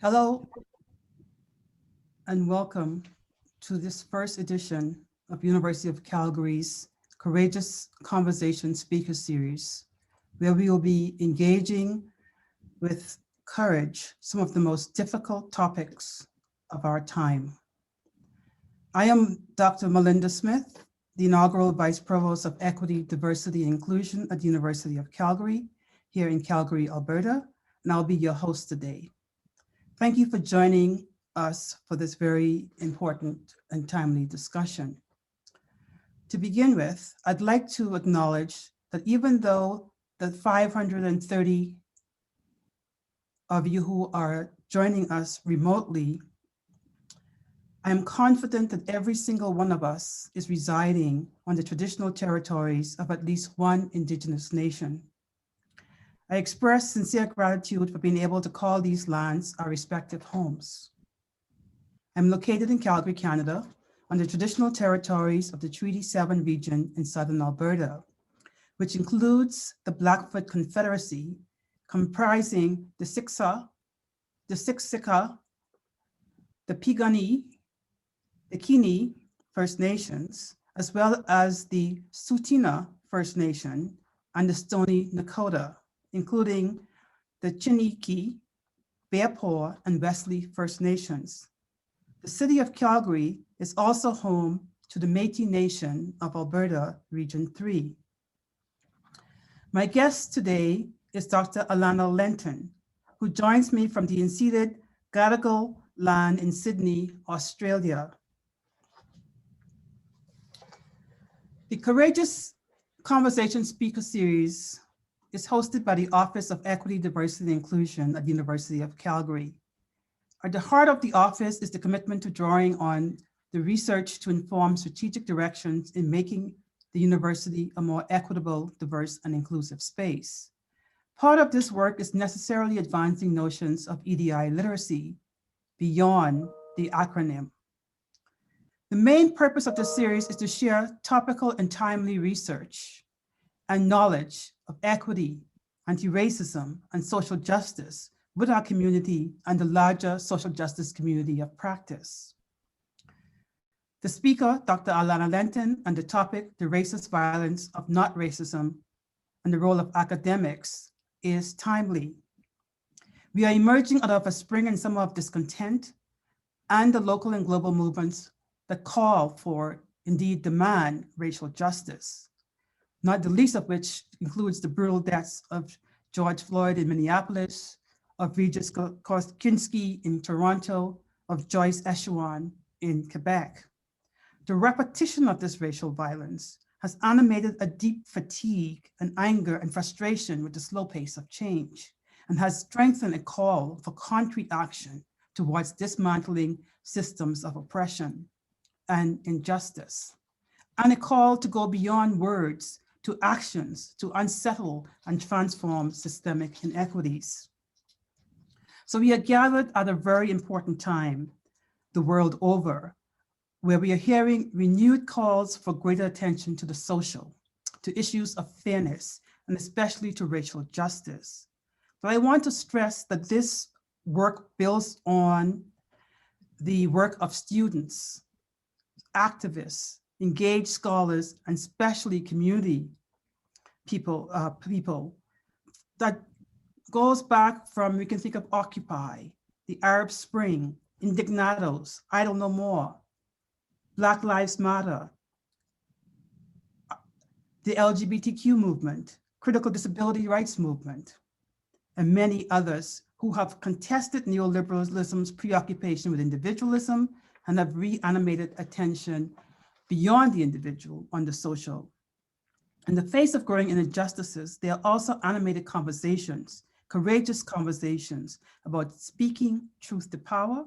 Hello and welcome to this first edition of University of Calgary's Courageous Conversation Speaker Series, where we will be engaging with courage some of the most difficult topics of our time. I am Dr. Melinda Smith, the inaugural Vice Provost of Equity, Diversity, and Inclusion at the University of Calgary, here in Calgary, Alberta, and I'll be your host today. Thank you for joining us for this very important and timely discussion. To begin with, I'd like to acknowledge that even though the 530 of you who are joining us remotely, I'm confident that every single one of us is residing on the traditional territories of at least one Indigenous nation. I express sincere gratitude for being able to call these lands our respective homes. I'm located in Calgary, Canada, on the traditional territories of the Treaty 7 region in southern Alberta, which includes the Blackfoot Confederacy, comprising the Siksika, the Piikani, the Kini First Nations, as well as the Tsuut'ina First Nation and the Stoney Nakoda, including the Chiniki, Bear Paw, and Wesley First Nations. The city of Calgary is also home to the Métis Nation of Alberta, Region 3. My guest today is Dr. Alana Lentin, who joins me from the unceded Gadigal land in Sydney, Australia. The Courageous Conversation Speaker Series is hosted by the Office of Equity, Diversity, and Inclusion at the University of Calgary. At the heart of the office is the commitment to drawing on the research to inform strategic directions in making the university a more equitable, diverse, and inclusive space. Part of this work is necessarily advancing notions of EDI literacy beyond the acronym. The main purpose of the series is to share topical and timely research and knowledge of equity, anti-racism, and social justice with our community and the larger social justice community of practice. The speaker, Dr. Alana Lentin, and the topic, the racist violence of not racism and the role of academics, is timely. We are emerging out of a spring and summer of discontent and the local and global movements that call for, indeed demand, racial justice, not the least of which includes the brutal deaths of George Floyd in Minneapolis, of Regis Korskinski in Toronto, of Joyce Echawan in Quebec. The repetition of this racial violence has animated a deep fatigue and anger and frustration with the slow pace of change, and has strengthened a call for concrete action towards dismantling systems of oppression and injustice, and a call to go beyond words to actions to unsettle and transform systemic inequities. So we are gathered at a very important time the world over, where we are hearing renewed calls for greater attention to the social, to issues of fairness, and especially to racial justice. But I want to stress that this work builds on the work of students, activists, engaged scholars, and especially community people that goes back from, we can think of Occupy, the Arab Spring, Indignados, Idle No More, Black Lives Matter, the LGBTQ movement, critical disability rights movement, and many others who have contested neoliberalism's preoccupation with individualism and have reanimated attention beyond the individual on the social. In the face of growing injustices, there are also animated conversations, courageous conversations about speaking truth to power,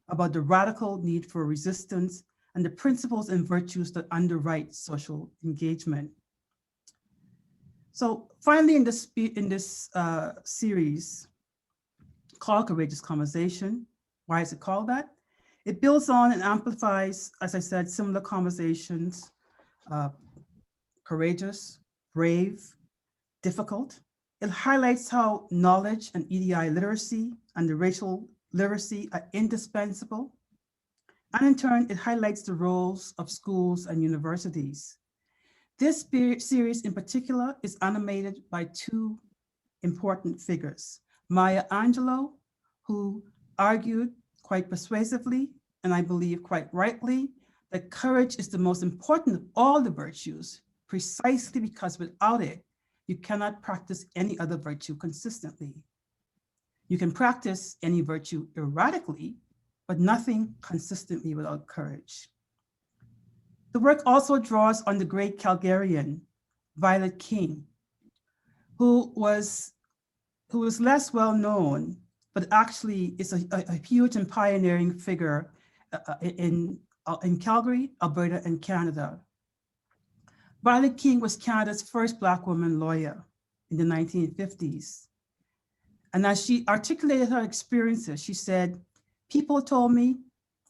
about the radical need for resistance, and the principles and virtues that underwrite social engagement. So finally, in this series called Courageous Conversation, why is it called that? It builds on and amplifies, as I said, similar conversations, courageous, brave, difficult. It highlights how knowledge and EDI literacy and the racial literacy are indispensable. And in turn, it highlights the roles of schools and universities. This series in particular is animated by two important figures, Maya Angelou, who argued quite persuasively, and I believe quite rightly, that courage is the most important of all the virtues, precisely because without it, you cannot practice any other virtue consistently. You can practice any virtue erratically, but nothing consistently without courage. The work also draws on the great Calgarian, Violet King, who was less well known, but actually is a huge and pioneering figure in Calgary, Alberta, and Canada. Violet King was Canada's first Black woman lawyer in the 1950s. And as she articulated her experiences, she said, "People told me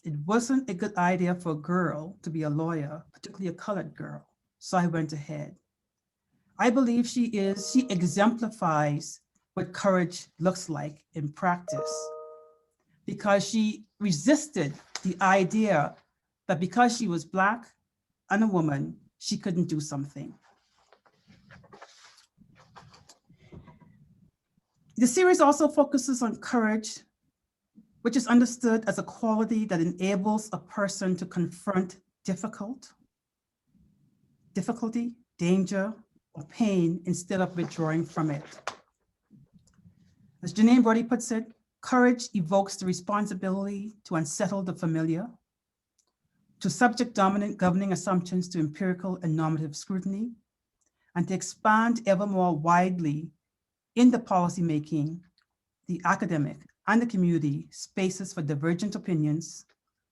it wasn't a good idea for a girl to be a lawyer, particularly a colored girl, so I went ahead." I believe she exemplifies what courage looks like in practice, because she resisted the idea that because she was Black and a woman, she couldn't do something. The series also focuses on courage, which is understood as a quality that enables a person to confront difficulty, danger, or pain instead of withdrawing from it. As Janine Brody puts it, courage evokes the responsibility to unsettle the familiar, to subject dominant governing assumptions to empirical and normative scrutiny, and to expand ever more widely in the policymaking, the academic, and the community spaces for divergent opinions,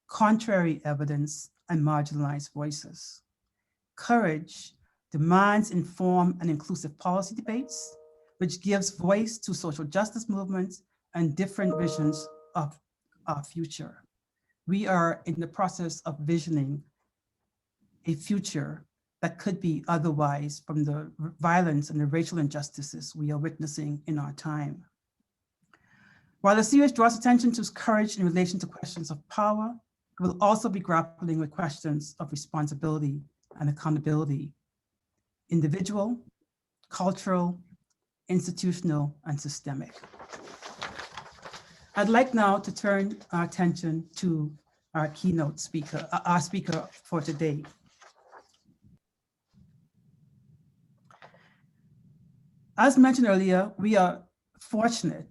contrary evidence, and marginalized voices. Courage demands informed and inclusive policy debates, which gives voice to social justice movements and different visions of our future. We are in the process of visioning a future that could be otherwise from the violence and the racial injustices we are witnessing in our time. While the series draws attention to courage in relation to questions of power, it will also be grappling with questions of responsibility and accountability, individual, cultural, institutional, and systemic. I'd like now to turn our attention to our keynote speaker, our speaker for today. As mentioned earlier, we are fortunate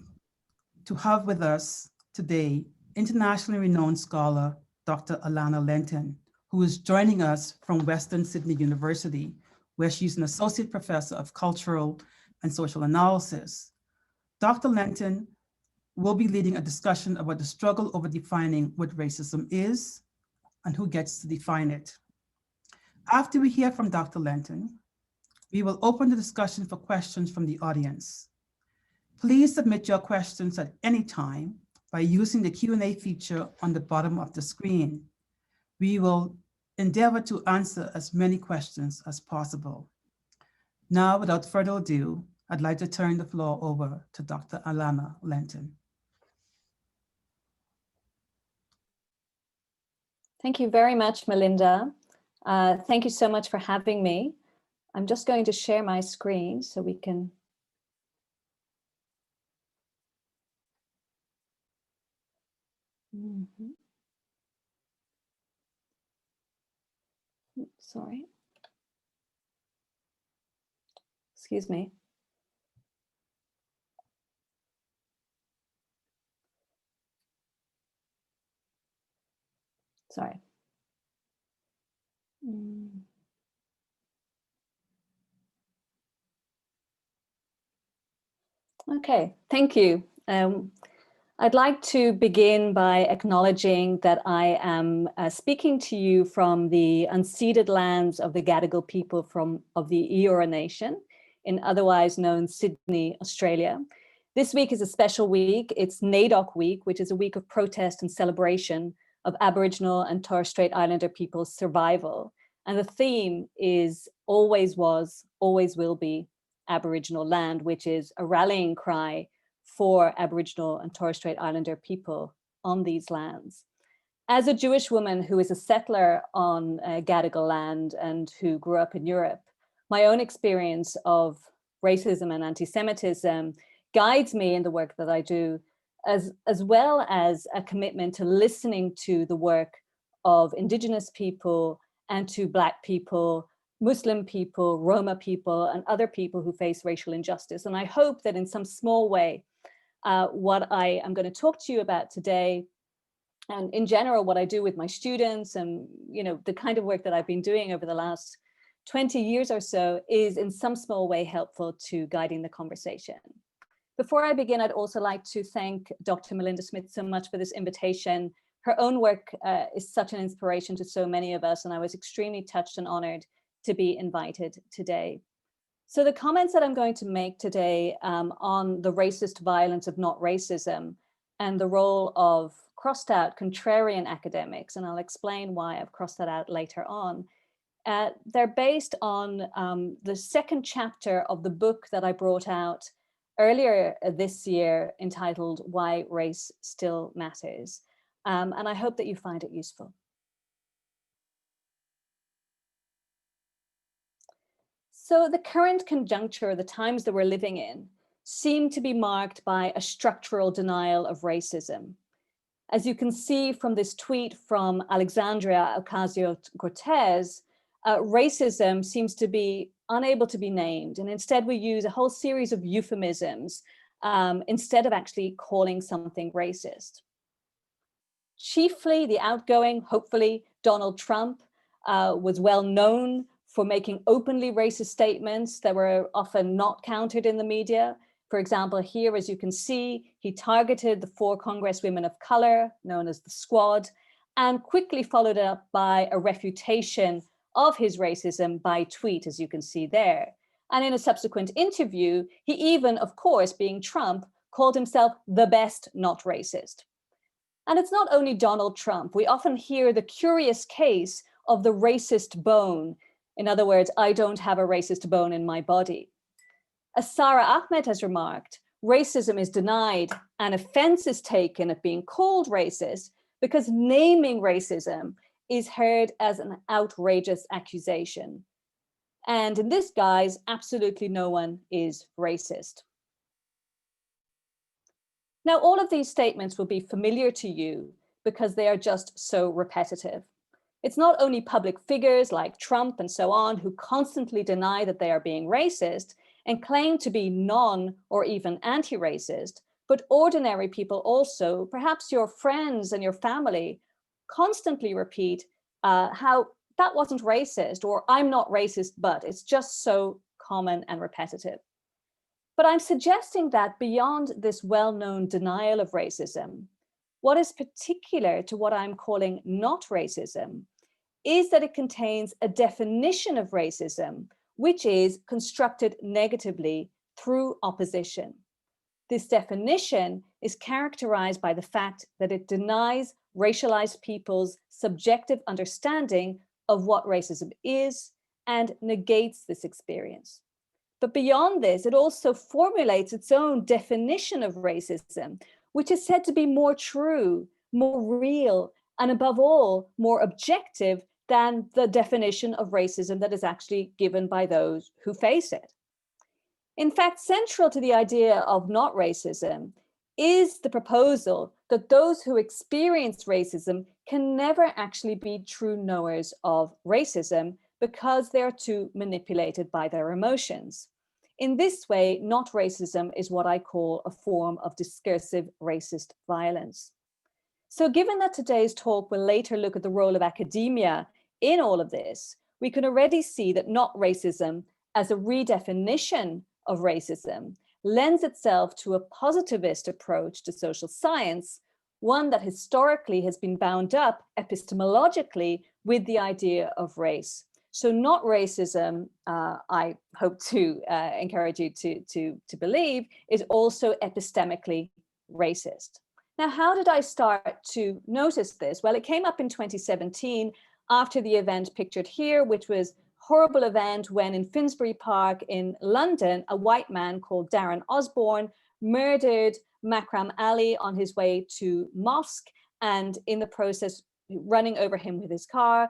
to have with us today internationally renowned scholar, Dr. Alana Lentin, who is joining us from Western Sydney University, where she's an associate professor of cultural and social analysis. Dr. Lentin will be leading a discussion about the struggle over defining what racism is and who gets to define it. After we hear from Dr. Lentin, we will open the discussion for questions from the audience. Please submit your questions at any time by using the Q&A feature on the bottom of the screen. We will endeavor to answer as many questions as possible. Now, without further ado, I'd like to turn the floor over to Dr. Alana Lentin. Thank you very much, Melinda. Thank you so much for having me. I'm just going to share my screen so we can. Sorry. Excuse me. Sorry. Okay, thank you. I'd like to begin by acknowledging that I am speaking to you from the unceded lands of the Gadigal people of the Eora Nation, in otherwise known Sydney, Australia. This week is a special week. It's NAIDOC week, which is a week of protest and celebration of Aboriginal and Torres Strait Islander people's survival. And the theme is always was, always will be Aboriginal land, which is a rallying cry for Aboriginal and Torres Strait Islander people on these lands. As a Jewish woman who is a settler on Gadigal land and who grew up in Europe, my own experience of racism and anti-Semitism guides me in the work that I do, as well as a commitment to listening to the work of Indigenous people and to Black people, Muslim people, Roma people, and other people who face racial injustice. And I hope that in some small way, what I am going to talk to you about today, and in general, what I do with my students and the kind of work that I've been doing over the last 20 years or so, is in some small way helpful to guiding the conversation. Before I begin, I'd also like to thank Dr. Melinda Smith so much for this invitation. Her own work is such an inspiration to so many of us, and I was extremely touched and honored to be invited today. So the comments that I'm going to make today on the racist violence of not racism and the role of crossed out contrarian academics, and I'll explain why I've crossed that out later on, they're based on the second chapter of the book that I brought out earlier this year entitled Why Race Still Matters. And I hope that you find it useful. So the current conjuncture, the times that we're living in, seem to be marked by a structural denial of racism. As you can see from this tweet from Alexandria Ocasio-Cortez, racism seems to be unable to be named. And instead we use a whole series of euphemisms instead of actually calling something racist. Chiefly the outgoing, hopefully, Donald Trump was well known for making openly racist statements that were often not countered in the media. For example, here, as you can see, he targeted the 4 Congresswomen of color, known as the Squad, and quickly followed it up by a refutation of his racism by tweet, as you can see there. And in a subsequent interview, he even, of course, being Trump, called himself the best not racist. And it's not only Donald Trump. We often hear the curious case of the racist bone. In other words, I don't have a racist bone in my body. As Sarah Ahmed has remarked, racism is denied and offense is taken at being called racist because naming racism is heard as an outrageous accusation. And in this guise, absolutely no one is racist. Now, all of these statements will be familiar to you because they are just so repetitive. It's not only public figures like Trump and so on who constantly deny that they are being racist and claim to be non or even anti-racist, but ordinary people also, perhaps your friends and your family, constantly repeat how that wasn't racist, or I'm not racist, but it's just so common and repetitive. But I'm suggesting that beyond this well-known denial of racism, what is particular to what I'm calling not racism is that it contains a definition of racism, which is constructed negatively through opposition. This definition is characterized by the fact that it denies racialized people's subjective understanding of what racism is and negates this experience. But beyond this, it also formulates its own definition of racism, which is said to be more true, more real, and above all, more objective than the definition of racism that is actually given by those who face it. In fact, central to the idea of not racism is the proposal that those who experience racism can never actually be true knowers of racism because they're too manipulated by their emotions. In this way, not racism is what I call a form of discursive racist violence. So given that today's talk will later look at the role of academia in all of this, we can already see that not racism as a redefinition of racism lends itself to a positivist approach to social science, one that historically has been bound up epistemologically with the idea of race. So not racism, I hope to encourage you to believe, is also epistemically racist. Now, how did I start to notice this? Well, it came up in 2017 after the event pictured here, which was a horrible event when in Finsbury Park in London, a white man called Darren Osborne murdered Makram Ali on his way to mosque, and in the process, running over him with his car,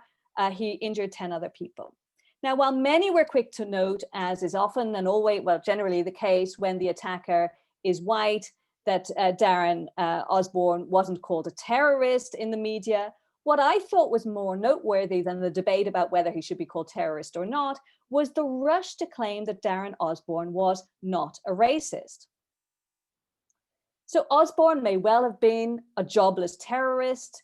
he injured 10 other people. Now, while many were quick to note, as is often and always, well, generally the case when the attacker is white, that Darren Osborne wasn't called a terrorist in the media, what I thought was more noteworthy than the debate about whether he should be called terrorist or not was the rush to claim that Darren Osborne was not a racist. So Osborne may well have been a jobless terrorist,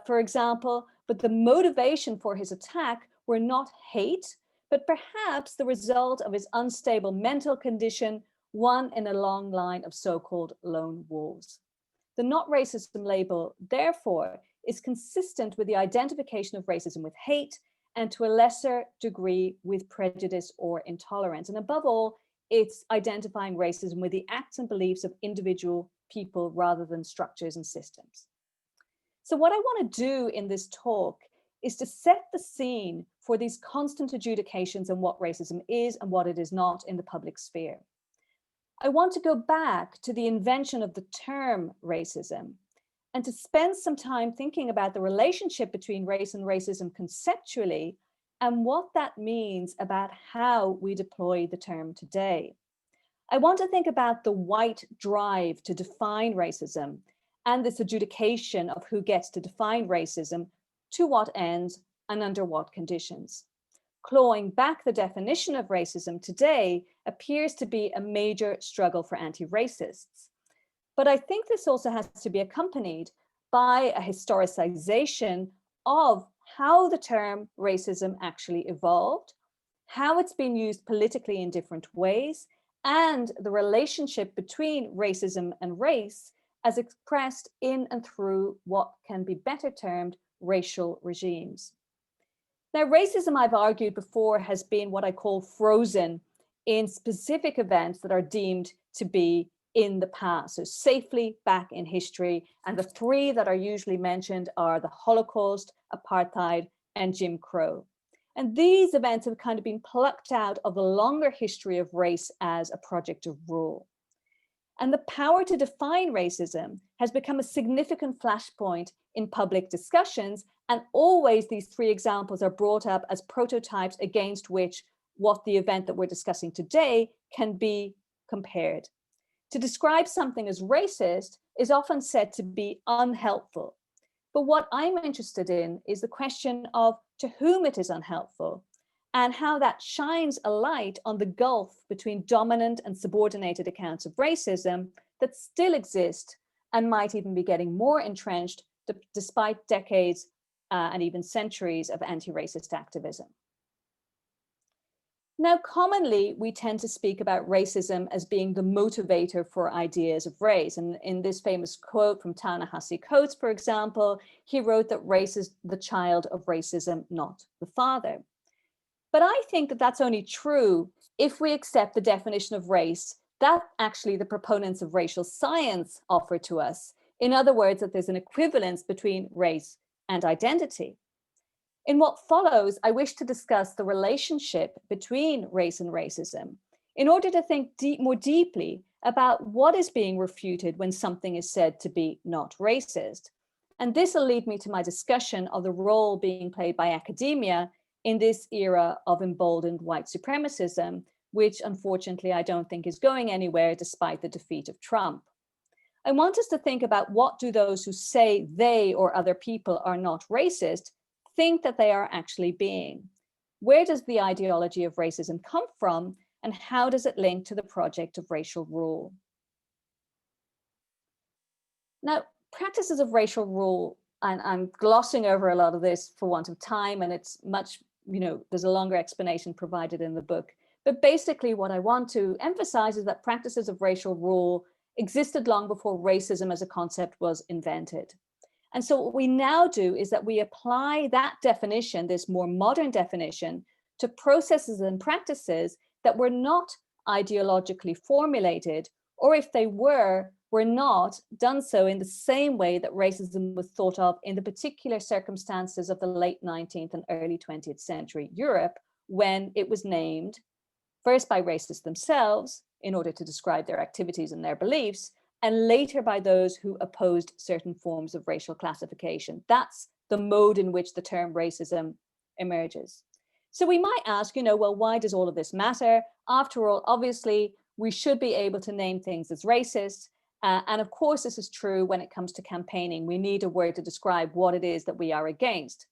for example, but the motivation for his attack were not hate, but perhaps the result of his unstable mental condition, one in a long line of so-called lone wolves. The not racism label, therefore, is consistent with the identification of racism with hate and to a lesser degree with prejudice or intolerance. And above all, it's identifying racism with the acts and beliefs of individual people rather than structures and systems. So what I want to do in this talk is to set the scene for these constant adjudications on what racism is and what it is not in the public sphere. I want to go back to the invention of the term racism and to spend some time thinking about the relationship between race and racism conceptually and what that means about how we deploy the term today. I want to think about the white drive to define racism and this adjudication of who gets to define racism, to what ends and under what conditions. Clawing back the definition of racism today appears to be a major struggle for anti-racists. But I think this also has to be accompanied by a historicization of how the term racism actually evolved, how it's been used politically in different ways, and the relationship between racism and race as expressed in and through what can be better termed racial regimes. Now, racism, I've argued before, has been what I call frozen in specific events that are deemed to be in the past, so safely back in history. And the three that are usually mentioned are the Holocaust, apartheid, and Jim Crow. And these events have kind of been plucked out of the longer history of race as a project of rule. And the power to define racism has become a significant flashpoint in public discussions. And always these three examples are brought up as prototypes against which what the event that we're discussing today can be compared. To describe something as racist is often said to be unhelpful. But what I'm interested in is the question of to whom it is unhelpful and how that shines a light on the gulf between dominant and subordinated accounts of racism that still exist and might even be getting more entrenched despite decades and even centuries of anti-racist activism. Now, commonly, we tend to speak about racism as being the motivator for ideas of race. And in this famous quote from Ta-Nehisi Coates, for example, he wrote that race is the child of racism, not the father. But I think that that's only true if we accept the definition of race that actually the proponents of racial science offer to us. In other words, that there's an equivalence between race and identity. In what follows, I wish to discuss the relationship between race and racism in order to think more deeply about what is being refuted when something is said to be not racist. And this will lead me to my discussion of the role being played by academia in this era of emboldened white supremacism, which unfortunately I don't think is going anywhere despite the defeat of Trump. I want us to think about what do those who say they or other people are not racist think that they are actually being? Where does the ideology of racism come from, and how does it link to the project of racial rule? Now, practices of racial rule, and I'm glossing over a lot of this for want of time, and it's much, there's a longer explanation provided in the book. But basically what I want to emphasize is that practices of racial rule existed long before racism as a concept was invented. And so what we now do is that we apply that definition, this more modern definition, to processes and practices that were not ideologically formulated, or if they were not done so in the same way that racism was thought of in the particular circumstances of the late 19th and early 20th century Europe, when it was named first by racists themselves in order to describe their activities and their beliefs, and later by those who opposed certain forms of racial classification. That's the mode in which the term racism emerges. So we might ask, well, why does all of this matter? After all, obviously, we should be able to name things as racist. And of course, this is true when it comes to campaigning. We need a word to describe what it is that we are against.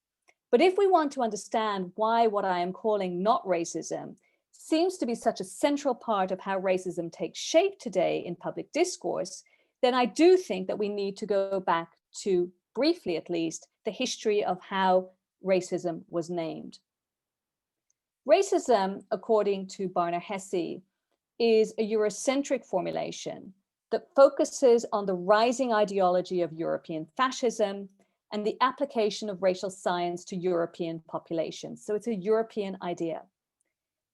But if we want to understand why what I am calling not racism seems to be such a central part of how racism takes shape today in public discourse, then I do think that we need to go back to, briefly at least, the history of how racism was named. Racism, according to Barner-Hesse, is a Eurocentric formulation that focuses on the rising ideology of European fascism and the application of racial science to European populations. So it's a European idea.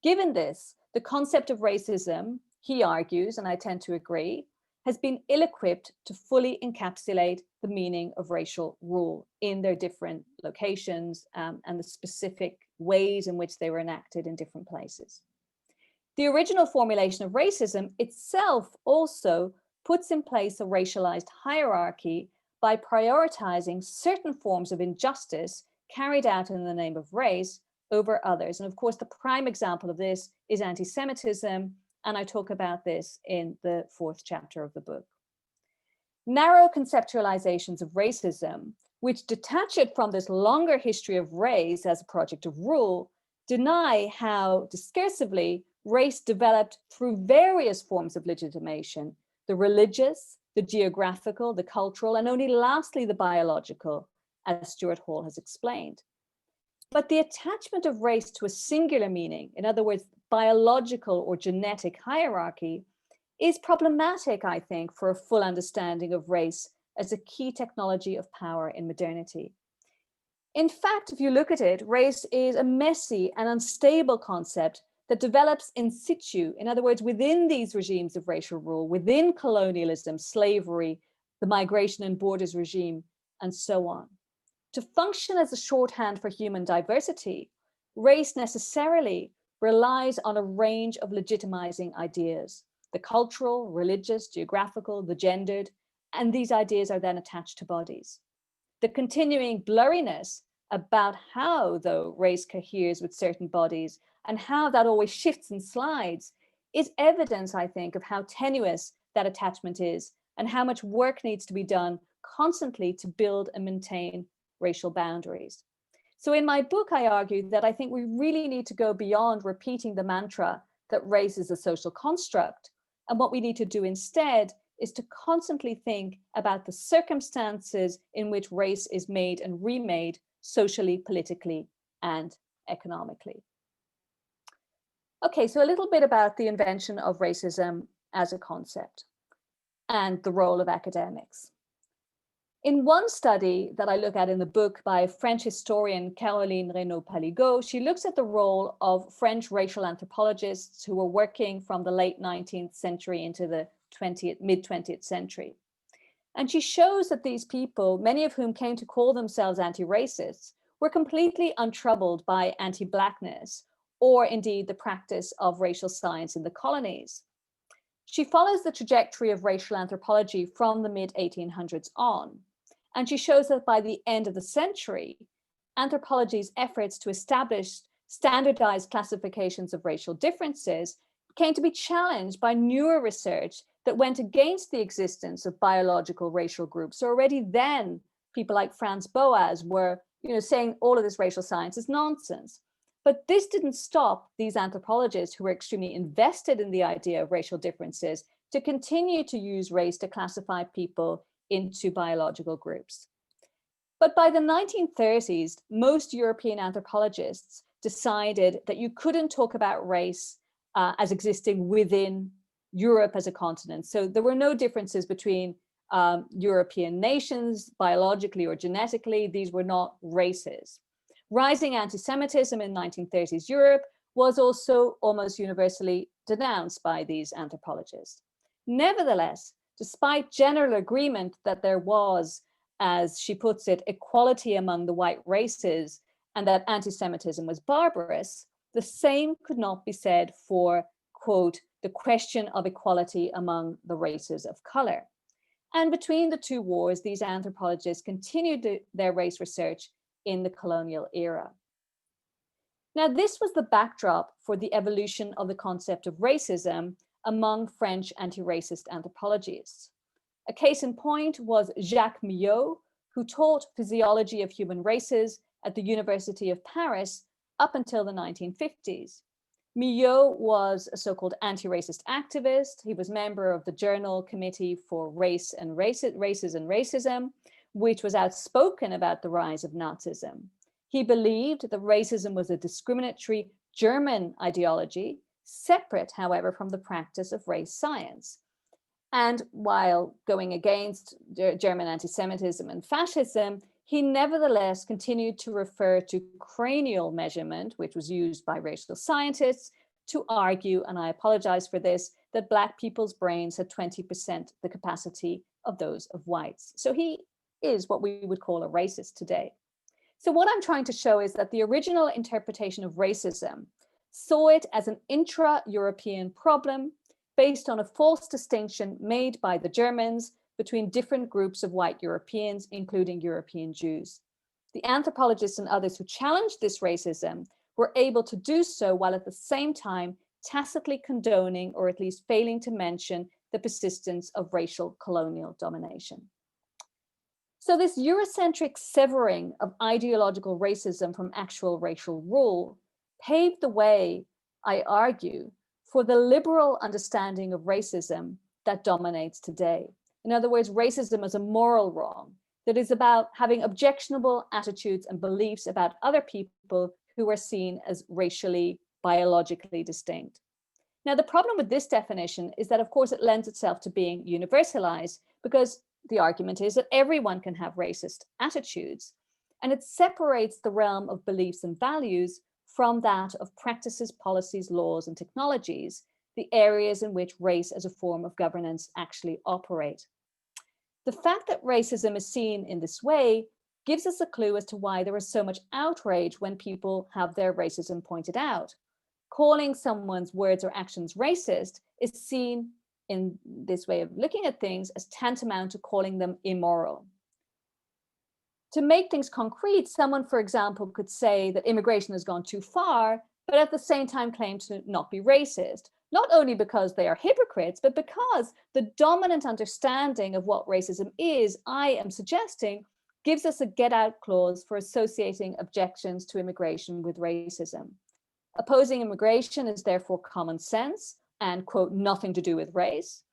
Given this, the concept of racism, he argues, and I tend to agree, has been ill-equipped to fully encapsulate the meaning of racial rule in their different locations and the specific ways in which they were enacted in different places. The original formulation of racism itself also puts in place a racialized hierarchy by prioritizing certain forms of injustice carried out in the name of race over others. And of course, the prime example of this is anti-Semitism, and I talk about this in the 4th chapter of the book. Narrow conceptualizations of racism, which detach it from this longer history of race as a project of rule, deny how discursively race developed through various forms of legitimation, the religious, the geographical, the cultural, and only lastly, the biological, as Stuart Hall has explained. But the attachment of race to a singular meaning, in other words, biological or genetic hierarchy, is problematic, I think, for a full understanding of race as a key technology of power in modernity. In fact, if you look at it, race is a messy and unstable concept that develops in situ, in other words, within these regimes of racial rule, within colonialism, slavery, the migration and borders regime, and so on. To function as a shorthand for human diversity, race necessarily relies on a range of legitimizing ideas, the cultural, religious, geographical, the gendered, and these ideas are then attached to bodies. The continuing blurriness about how, though, race coheres with certain bodies and how that always shifts and slides is evidence, I think, of how tenuous that attachment is and how much work needs to be done constantly to build and maintain racial boundaries. So in my book, I argue that I think we really need to go beyond repeating the mantra that race is a social construct. And what we need to do instead is to constantly think about the circumstances in which race is made and remade socially, politically, and economically. Okay, so a little bit about the invention of racism as a concept and the role of academics. In one study that I look at in the book by French historian Caroline Reynaud-Paligot, she looks at the role of French racial anthropologists who were working from the late 19th century into the mid-20th century. And she shows that these people, many of whom came to call themselves anti-racists, were completely untroubled by anti-Blackness or indeed the practice of racial science in the colonies. She follows the trajectory of racial anthropology from the mid-1800s on. And she shows that by the end of the century, anthropology's efforts to establish standardized classifications of racial differences came to be challenged by newer research that went against the existence of biological racial groups. So already then, people like Franz Boas were saying all of this racial science is nonsense. But this didn't stop these anthropologists who were extremely invested in the idea of racial differences to continue to use race to classify people into biological groups. But by the 1930s, most European anthropologists decided that you couldn't talk about race as existing within Europe as a continent. So there were no differences between European nations, biologically or genetically. These were not races. Rising anti-Semitism in 1930s Europe was also almost universally denounced by these anthropologists. Nevertheless, despite general agreement that there was, as she puts it, equality among the white races and that anti-Semitism was barbarous, the same could not be said for, quote, the question of equality among the races of color. And between the two wars, these anthropologists continued their race research in the colonial era. Now, this was the backdrop for the evolution of the concept of racism among French anti-racist anthropologists. A case in point was Jacques Millot, who taught physiology of human races at the University of Paris up until the 1950s. Millot was a so-called anti-racist activist. He was member of the Journal Committee for Races and Racism, which was outspoken about the rise of Nazism. He believed that racism was a discriminatory German ideology, separate, however, from the practice of race science. And while going against German anti-Semitism and fascism, he nevertheless continued to refer to cranial measurement, which was used by racial scientists, to argue, and I apologize for this, that Black people's brains had 20% the capacity of those of whites. So he is what we would call a racist today. So what I'm trying to show is that the original interpretation of racism saw it as an intra-European problem based on a false distinction made by the Germans between different groups of white Europeans, including European Jews. The anthropologists and others who challenged this racism were able to do so while at the same time tacitly condoning or at least failing to mention the persistence of racial colonial domination. So this Eurocentric severing of ideological racism from actual racial rule paved the way, I argue, for the liberal understanding of racism that dominates today. In other words, racism is a moral wrong that is about having objectionable attitudes and beliefs about other people who are seen as racially, biologically distinct. Now, the problem with this definition is that, of course, it lends itself to being universalized because the argument is that everyone can have racist attitudes, and it separates the realm of beliefs and values from that of practices, policies, laws, and technologies, the areas in which race as a form of governance actually operate. The fact that racism is seen in this way gives us a clue as to why there is so much outrage when people have their racism pointed out. Calling someone's words or actions racist is seen in this way of looking at things as tantamount to calling them immoral. To make things concrete, someone, for example, could say that immigration has gone too far, but at the same time claim to not be racist, not only because they are hypocrites, but because the dominant understanding of what racism is, I am suggesting, gives us a get out clause for associating objections to immigration with racism. Opposing immigration is therefore common sense and, quote, nothing to do with race.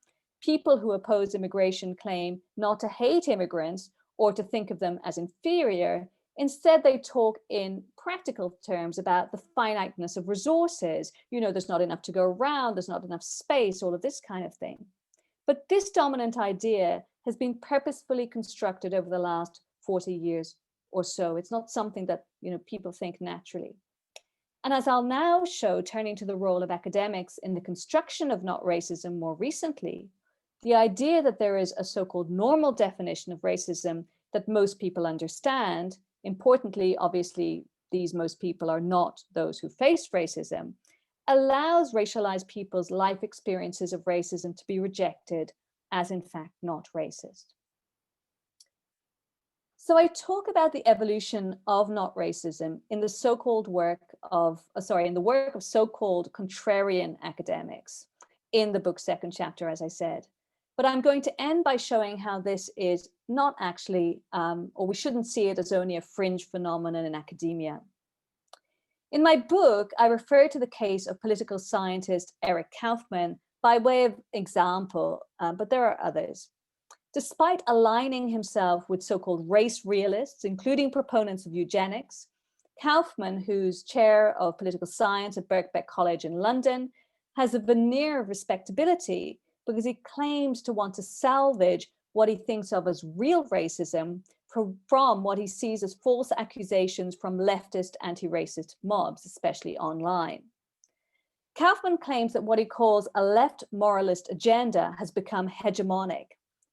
People who oppose immigration claim not to hate immigrants or to think of them as inferior. Instead, they talk in practical terms about the finiteness of resources. You know, there's not enough to go around, there's not enough space, all of this kind of thing. But this dominant idea has been purposefully constructed over the last 40 years or so. It's not something that, you know, people think naturally. And as I'll now show, turning to the role of academics in the construction of not racism more recently, the idea that there is a so-called normal definition of racism that most people understand, importantly, obviously, these most people are not those who face racism, allows racialized people's life experiences of racism to be rejected as in fact not racist. So I talk about the evolution of not racism in the so-called work of, in the work of so-called contrarian academics in the book's second chapter, as I said. But I'm going to end by showing how this is not actually, or we shouldn't see it as only a fringe phenomenon in academia. In my book, I refer to the case of political scientist Eric Kaufmann by way of example, but there are others. Despite aligning himself with so-called race realists, including proponents of eugenics, Kaufmann, who's chair of political science at Birkbeck College in London, has a veneer of respectability because he claims to want to salvage what he thinks of as real racism from what he sees as false accusations from leftist anti-racist mobs, especially online. Kaufmann claims that what he calls a left moralist agenda has become hegemonic.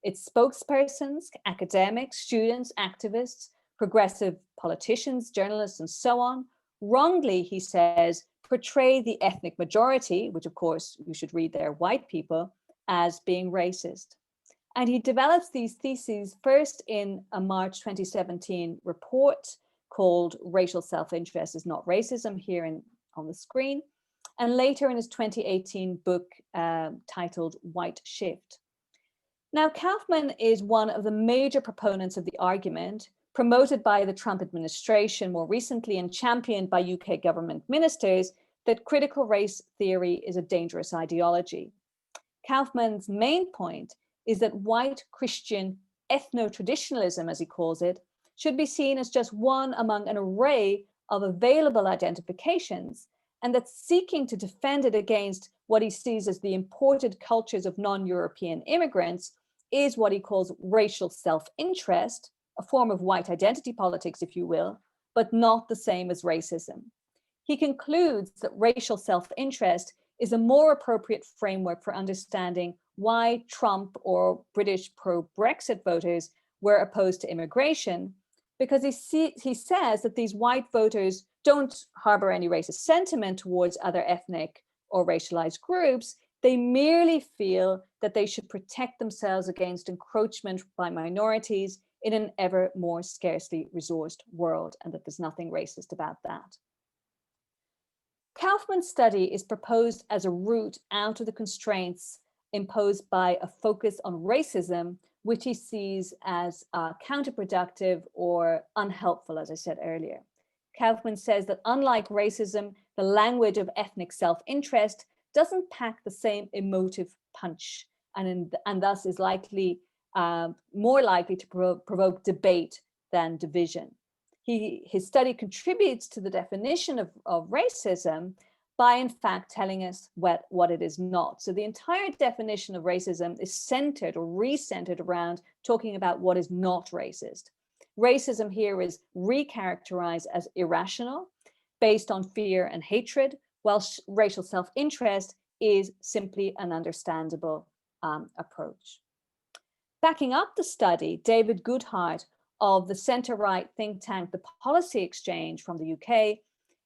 Its spokespersons, academics, students, activists, progressive politicians, journalists, and so on, wrongly, he says, portray the ethnic majority, which of course you should read there, white people, as being racist. And he develops these theses first in a March 2017 report called Racial Self-Interest is Not Racism, here on the screen, and later in his 2018 book titled White Shift. Now, Kaufman is one of the major proponents of the argument, promoted by the Trump administration more recently and championed by UK government ministers, that critical race theory is a dangerous ideology. Kaufman's main point is that white Christian ethno-traditionalism, as he calls it, should be seen as just one among an array of available identifications, and that seeking to defend it against what he sees as the imported cultures of non-European immigrants is what he calls racial self-interest, a form of white identity politics, if you will, but not the same as racism. He concludes that racial self-interest is a more appropriate framework for understanding why Trump or British pro-Brexit voters were opposed to immigration, because he says that these white voters don't harbor any racist sentiment towards other ethnic or racialized groups. They merely feel that they should protect themselves against encroachment by minorities in an ever more scarcely resourced world, and that there's nothing racist about that. Kaufman's study is proposed as a route out of the constraints imposed by a focus on racism, which he sees as counterproductive or unhelpful, as I said earlier. Kaufman says that unlike racism, the language of ethnic self-interest doesn't pack the same emotive punch, and thus is likely more likely to provoke debate than division. His study contributes to the definition of racism by, in fact, telling us what it is not. So the entire definition of racism is centered or recentered around talking about what is not racist. Racism here is recharacterized as irrational, based on fear and hatred, while racial self-interest is simply an understandable approach. Backing up the study, David Goodhart of the centre-right think tank, the Policy Exchange from the UK,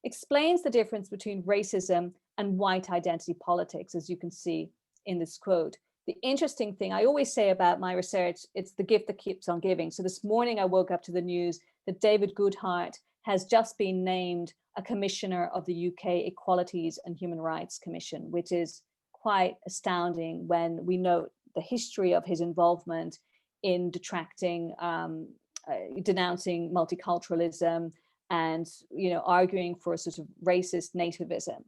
explains the difference between racism and white identity politics, as you can see in this quote. The interesting thing I always say about my research, it's the gift that keeps on giving. So this morning I woke up to the news that David Goodhart has just been named a commissioner of the UK Equalities and Human Rights Commission, which is quite astounding when we note the history of his involvement in detracting, denouncing multiculturalism and arguing for a sort of racist nativism.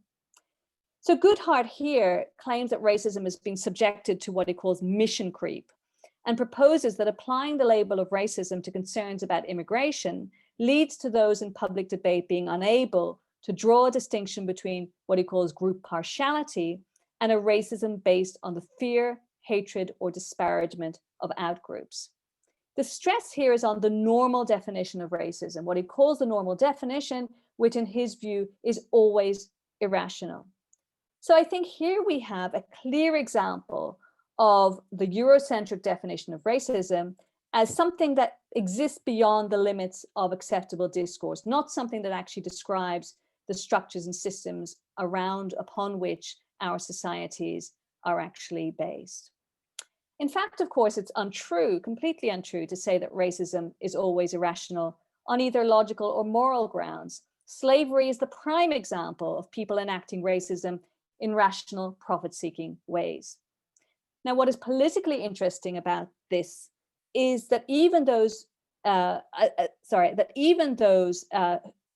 So Goodhart here claims that racism has been subjected to what he calls mission creep, and proposes that applying the label of racism to concerns about immigration leads to those in public debate being unable to draw a distinction between what he calls group partiality and a racism based on the fear, hatred, or disparagement of outgroups. The stress here is on the normal definition of racism, what he calls the normal definition, which in his view is always irrational. So I think here we have a clear example of the Eurocentric definition of racism as something that exists beyond the limits of acceptable discourse, not something that actually describes the structures and systems upon which our societies are actually based. In fact, of course, it's untrue, completely untrue, to say that racism is always irrational on either logical or moral grounds. Slavery is the prime example of people enacting racism in rational, profit-seeking ways. Now, what is politically interesting about this is that even those,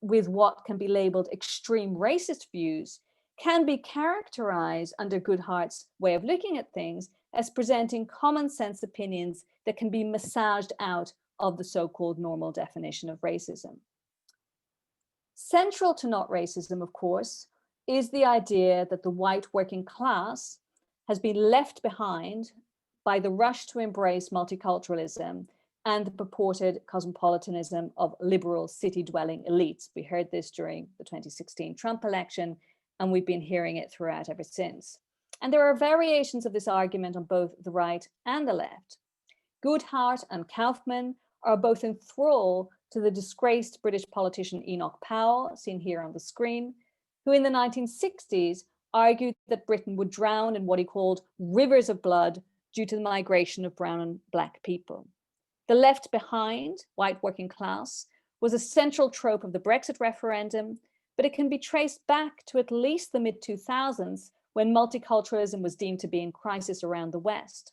with what can be labeled extreme racist views can be characterized under Goodhart's way of looking at things as presenting common sense opinions that can be massaged out of the so-called normal definition of racism. Central to not racism, of course, is the idea that the white working class has been left behind by the rush to embrace multiculturalism and the purported cosmopolitanism of liberal city-dwelling elites. We heard this during the 2016 Trump election, and we've been hearing it throughout ever since. And there are variations of this argument on both the right and the left. Goodhart and Kaufman are both in thrall to the disgraced British politician Enoch Powell, seen here on the screen, who in the 1960s argued that Britain would drown in what he called rivers of blood due to the migration of brown and black people. The left behind, white working class, was a central trope of the Brexit referendum, but it can be traced back to at least the mid-2000s when multiculturalism was deemed to be in crisis around the West.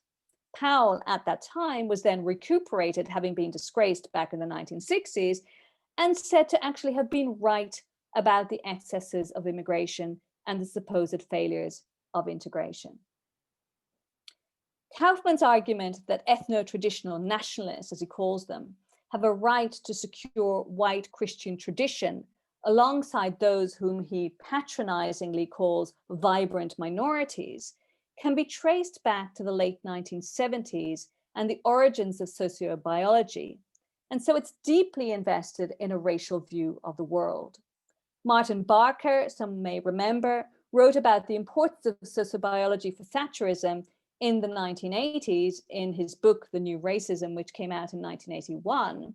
Powell at that time was then recuperated, having been disgraced back in the 1960s, and said to actually have been right about the excesses of immigration and the supposed failures of integration. Kaufman's argument that ethno-traditional nationalists, as he calls them, have a right to secure white Christian tradition alongside those whom he patronizingly calls vibrant minorities, can be traced back to the late 1970s and the origins of sociobiology. And so it's deeply invested in a racial view of the world. Martin Barker, some may remember, wrote about the importance of sociobiology for Thatcherism in the 1980s in his book, The New Racism, which came out in 1981.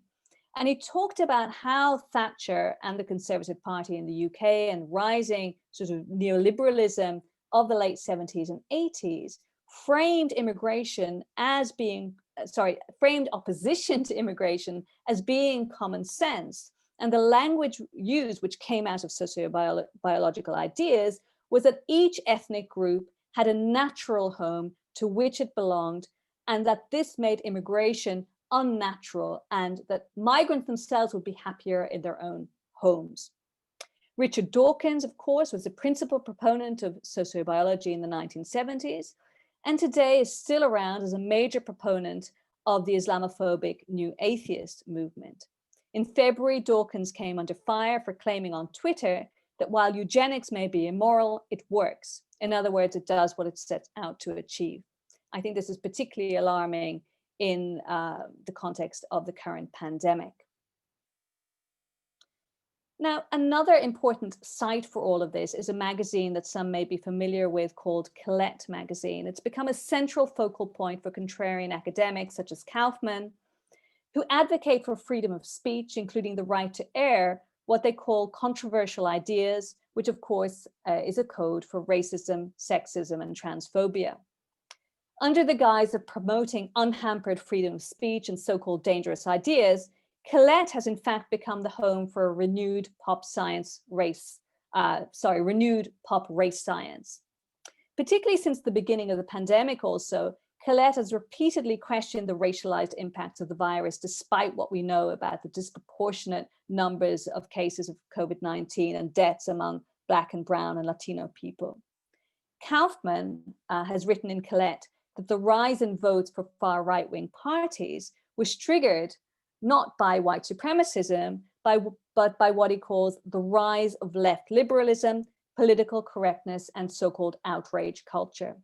And he talked about how Thatcher and the Conservative Party in the UK and rising sort of neoliberalism of the late 70s and 80s framed immigration as being, framed opposition to immigration as being common sense. And the language used, which came out of sociobiological ideas, was that each ethnic group had a natural home to which it belonged, and that this made immigration unnatural, and that migrants themselves would be happier in their own homes. Richard Dawkins, of course, was the principal proponent of sociobiology in the 1970s, and today is still around as a major proponent of the Islamophobic New Atheist movement. In February, Dawkins came under fire for claiming on Twitter that while eugenics may be immoral, it works. In other words, it does what it sets out to achieve. I think this is particularly alarming in the context of the current pandemic. Now, another important site for all of this is a magazine that some may be familiar with called Colette magazine. It's become a central focal point for contrarian academics such as Kaufman, who advocate for freedom of speech, including the right to air what they call controversial ideas, which of course is a code for racism, sexism, and transphobia. Under the guise of promoting unhampered freedom of speech and so-called dangerous ideas, Colette has in fact become the home for a renewed pop race science. Particularly since the beginning of the pandemic also, Colette has repeatedly questioned the racialized impacts of the virus, despite what we know about the disproportionate numbers of cases of COVID-19 and deaths among Black and Brown and Latino people. Kaufman has written in Colette that the rise in votes for far right-wing parties was triggered not by white supremacism, but by what he calls the rise of left liberalism, political correctness, and so-called outrage culture.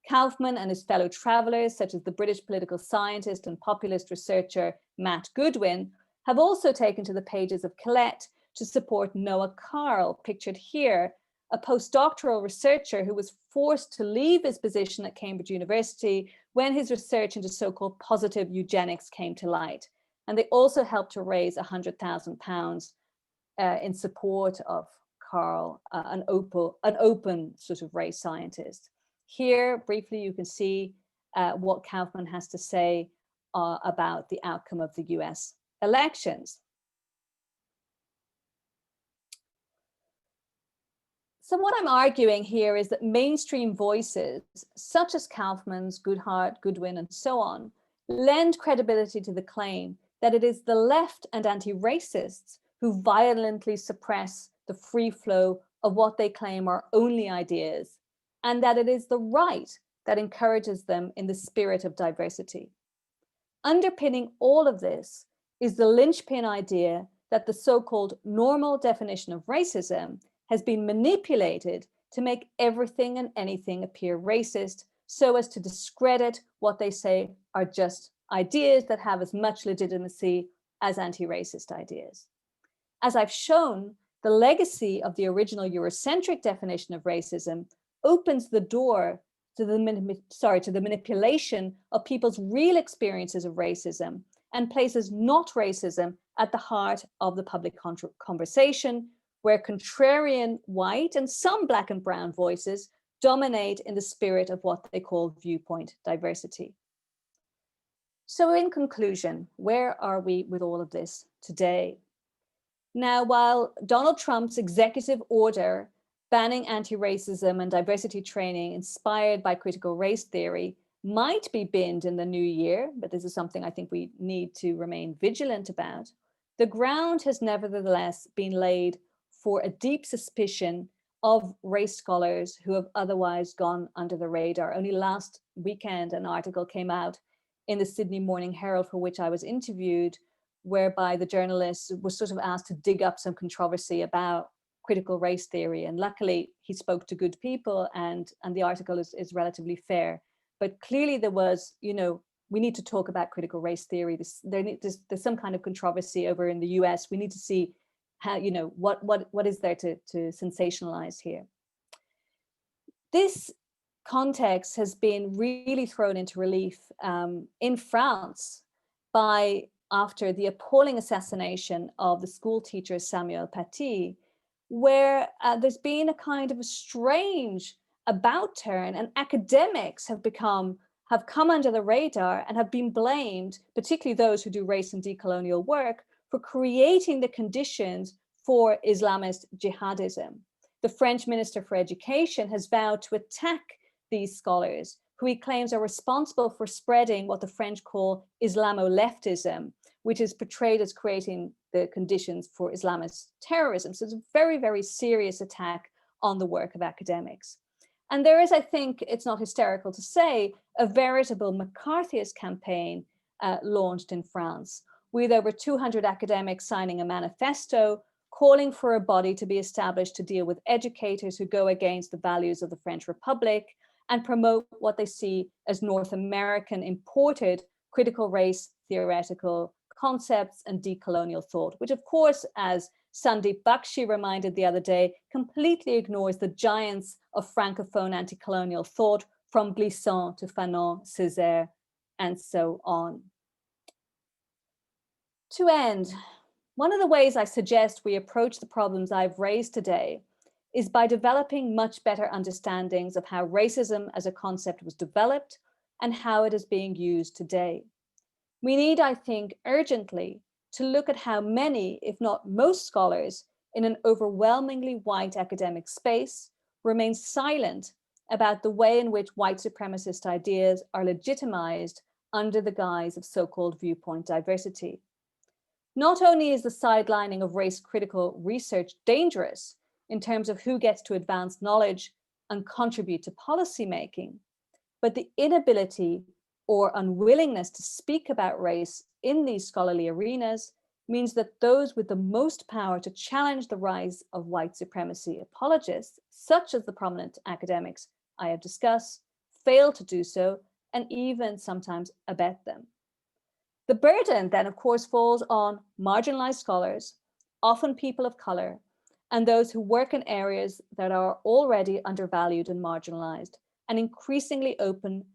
Kaufman and his fellow travelers, such as the British political scientist and populist researcher Matt Goodwin, have also taken to the pages of Colette to support Noah Carl, pictured here, a postdoctoral researcher who was forced to leave his position at Cambridge University when his research into so-called positive eugenics came to light. And they also helped to raise £100,000 in support of Carl, an open sort of race scientist. Here, briefly, you can see what Kaufman has to say about the outcome of the US elections. So what I'm arguing here is that mainstream voices, such as Kaufman's, Goodhart, Goodwin, and so on, lend credibility to the claim that it is the left and anti-racists who violently suppress the free flow of what they claim are only ideas, and that it is the right that encourages them in the spirit of diversity. Underpinning all of this is the linchpin idea that the so-called normal definition of racism has been manipulated to make everything and anything appear racist so as to discredit what they say are just ideas that have as much legitimacy as anti-racist ideas. As I've shown, the legacy of the original Eurocentric definition of racism opens the door to the manipulation of people's real experiences of racism and places not racism at the heart of the public conversation, where contrarian white and some Black and brown voices dominate in the spirit of what they call viewpoint diversity. So in conclusion, where are we with all of this today? Now, while Donald Trump's executive order banning anti-racism and diversity training inspired by critical race theory might be binned in the new year, but this is something I think we need to remain vigilant about, the ground has nevertheless been laid for a deep suspicion of race scholars who have otherwise gone under the radar. Only last weekend, an article came out in the Sydney Morning Herald, for which I was interviewed, whereby the journalist was sort of asked to dig up some controversy about critical race theory. And luckily, he spoke to good people, and the article is relatively fair. But clearly there was, we need to talk about critical race theory. There's some kind of controversy over in the US. We need to see how, what is there to sensationalize here. This context has been really thrown into relief in France after the appalling assassination of the school teacher Samuel Paty, where there's been a kind of a strange about turn, and academics have come under the radar and have been blamed, particularly those who do race and decolonial work, for creating the conditions for Islamist jihadism. The French Minister for Education has vowed to attack these scholars, who he claims are responsible for spreading what the French call Islamo-leftism, which is portrayed as creating the conditions for Islamist terrorism. So it's a very, very serious attack on the work of academics. And there is, I think, it's not hysterical to say, a veritable McCarthyist campaign launched in France, with over 200 academics signing a manifesto calling for a body to be established to deal with educators who go against the values of the French Republic and promote what they see as North American imported critical race theoretical concepts and decolonial thought, which of course, as Sandeep Bakshi reminded the other day, completely ignores the giants of Francophone anti-colonial thought from Glissant to Fanon, Césaire, and so on. To end, one of the ways I suggest we approach the problems I've raised today is by developing much better understandings of how racism as a concept was developed and how it is being used today. We need, I think, urgently to look at how many, if not most scholars in an overwhelmingly white academic space remain silent about the way in which white supremacist ideas are legitimized under the guise of so-called viewpoint diversity. Not only is the sidelining of race-critical research dangerous in terms of who gets to advance knowledge and contribute to policymaking, but the inability or unwillingness to speak about race in these scholarly arenas means that those with the most power to challenge the rise of white supremacy apologists, such as the prominent academics I have discussed, fail to do so and even sometimes abet them. The burden then, of course, falls on marginalized scholars, often people of color, and those who work in areas that are already undervalued and marginalized, and increasingly openly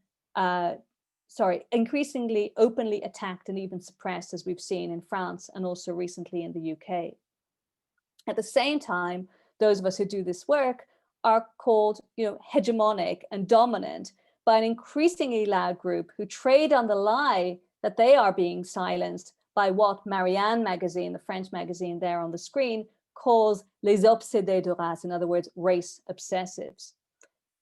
attacked and even suppressed, as we've seen in France and also recently in the UK. At the same time, those of us who do this work are called, hegemonic and dominant by an increasingly loud group who trade on the lie that they are being silenced by what Marianne magazine, the French magazine there on the screen, calls les obsédés de race, in other words, race obsessives.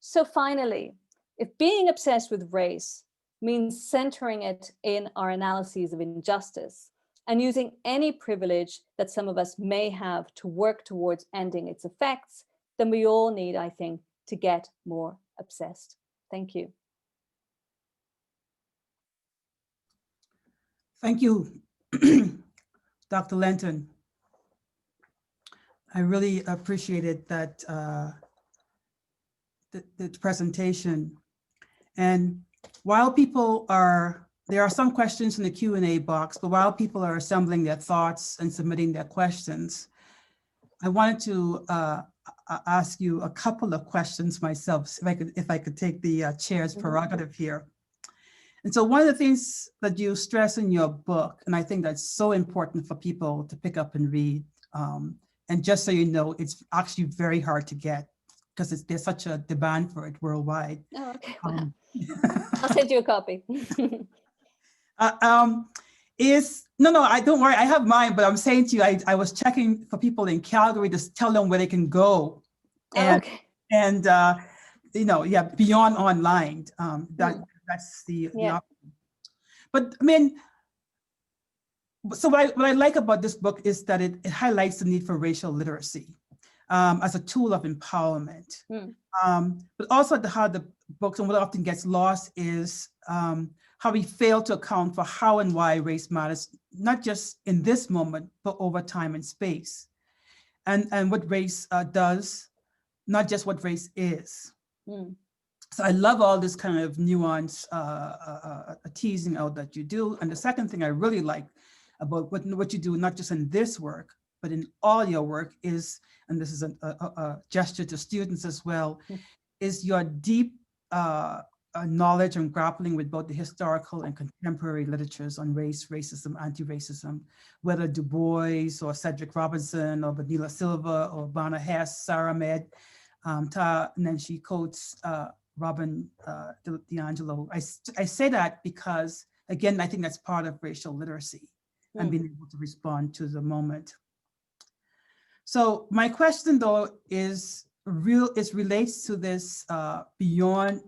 So finally, if being obsessed with race means centering it in our analyses of injustice and using any privilege that some of us may have to work towards ending its effects, then we all need, I think, to get more obsessed. Thank you. Thank you, Dr. Lentin. I really appreciated that the presentation. And while there are some questions in the Q&A box, but while people are assembling their thoughts and submitting their questions, I wanted to ask you a couple of questions myself, if I could take the chair's prerogative here. And so one of the things that you stress in your book, and I think that's so important for people to pick up and read, and just so you know, it's actually very hard to get. because there's such a demand for it worldwide. Oh, okay. Wow. Um, I'll send you a copy. no, I don't worry, I have mine, but I'm saying to you, I was checking for people in Calgary to tell them where they can go. Oh, okay. And yeah, beyond online, that's the Yeah. option. But I mean, so what I like about this book is that it highlights the need for racial literacy as a tool of empowerment. But also how the books, and what often gets lost is how we fail to account for how and why race matters, not just in this moment, but over time and space. And what race does, not just what race is. So I love all this kind of nuance teasing out that you do. And the second thing I really like about what you do, not just in this work, but in all your work is, and this is a gesture to students as well, is your deep knowledge and grappling with both the historical and contemporary literatures on race, racism, anti-racism, whether Du Bois or Cedric Robinson or Vanilla Silva or Bana Hess, Sarah Med, and then she quotes Robin DiAngelo. I say that because, again, I think that's part of racial literacy and being able to respond to the moment. So my question, though, is relates to this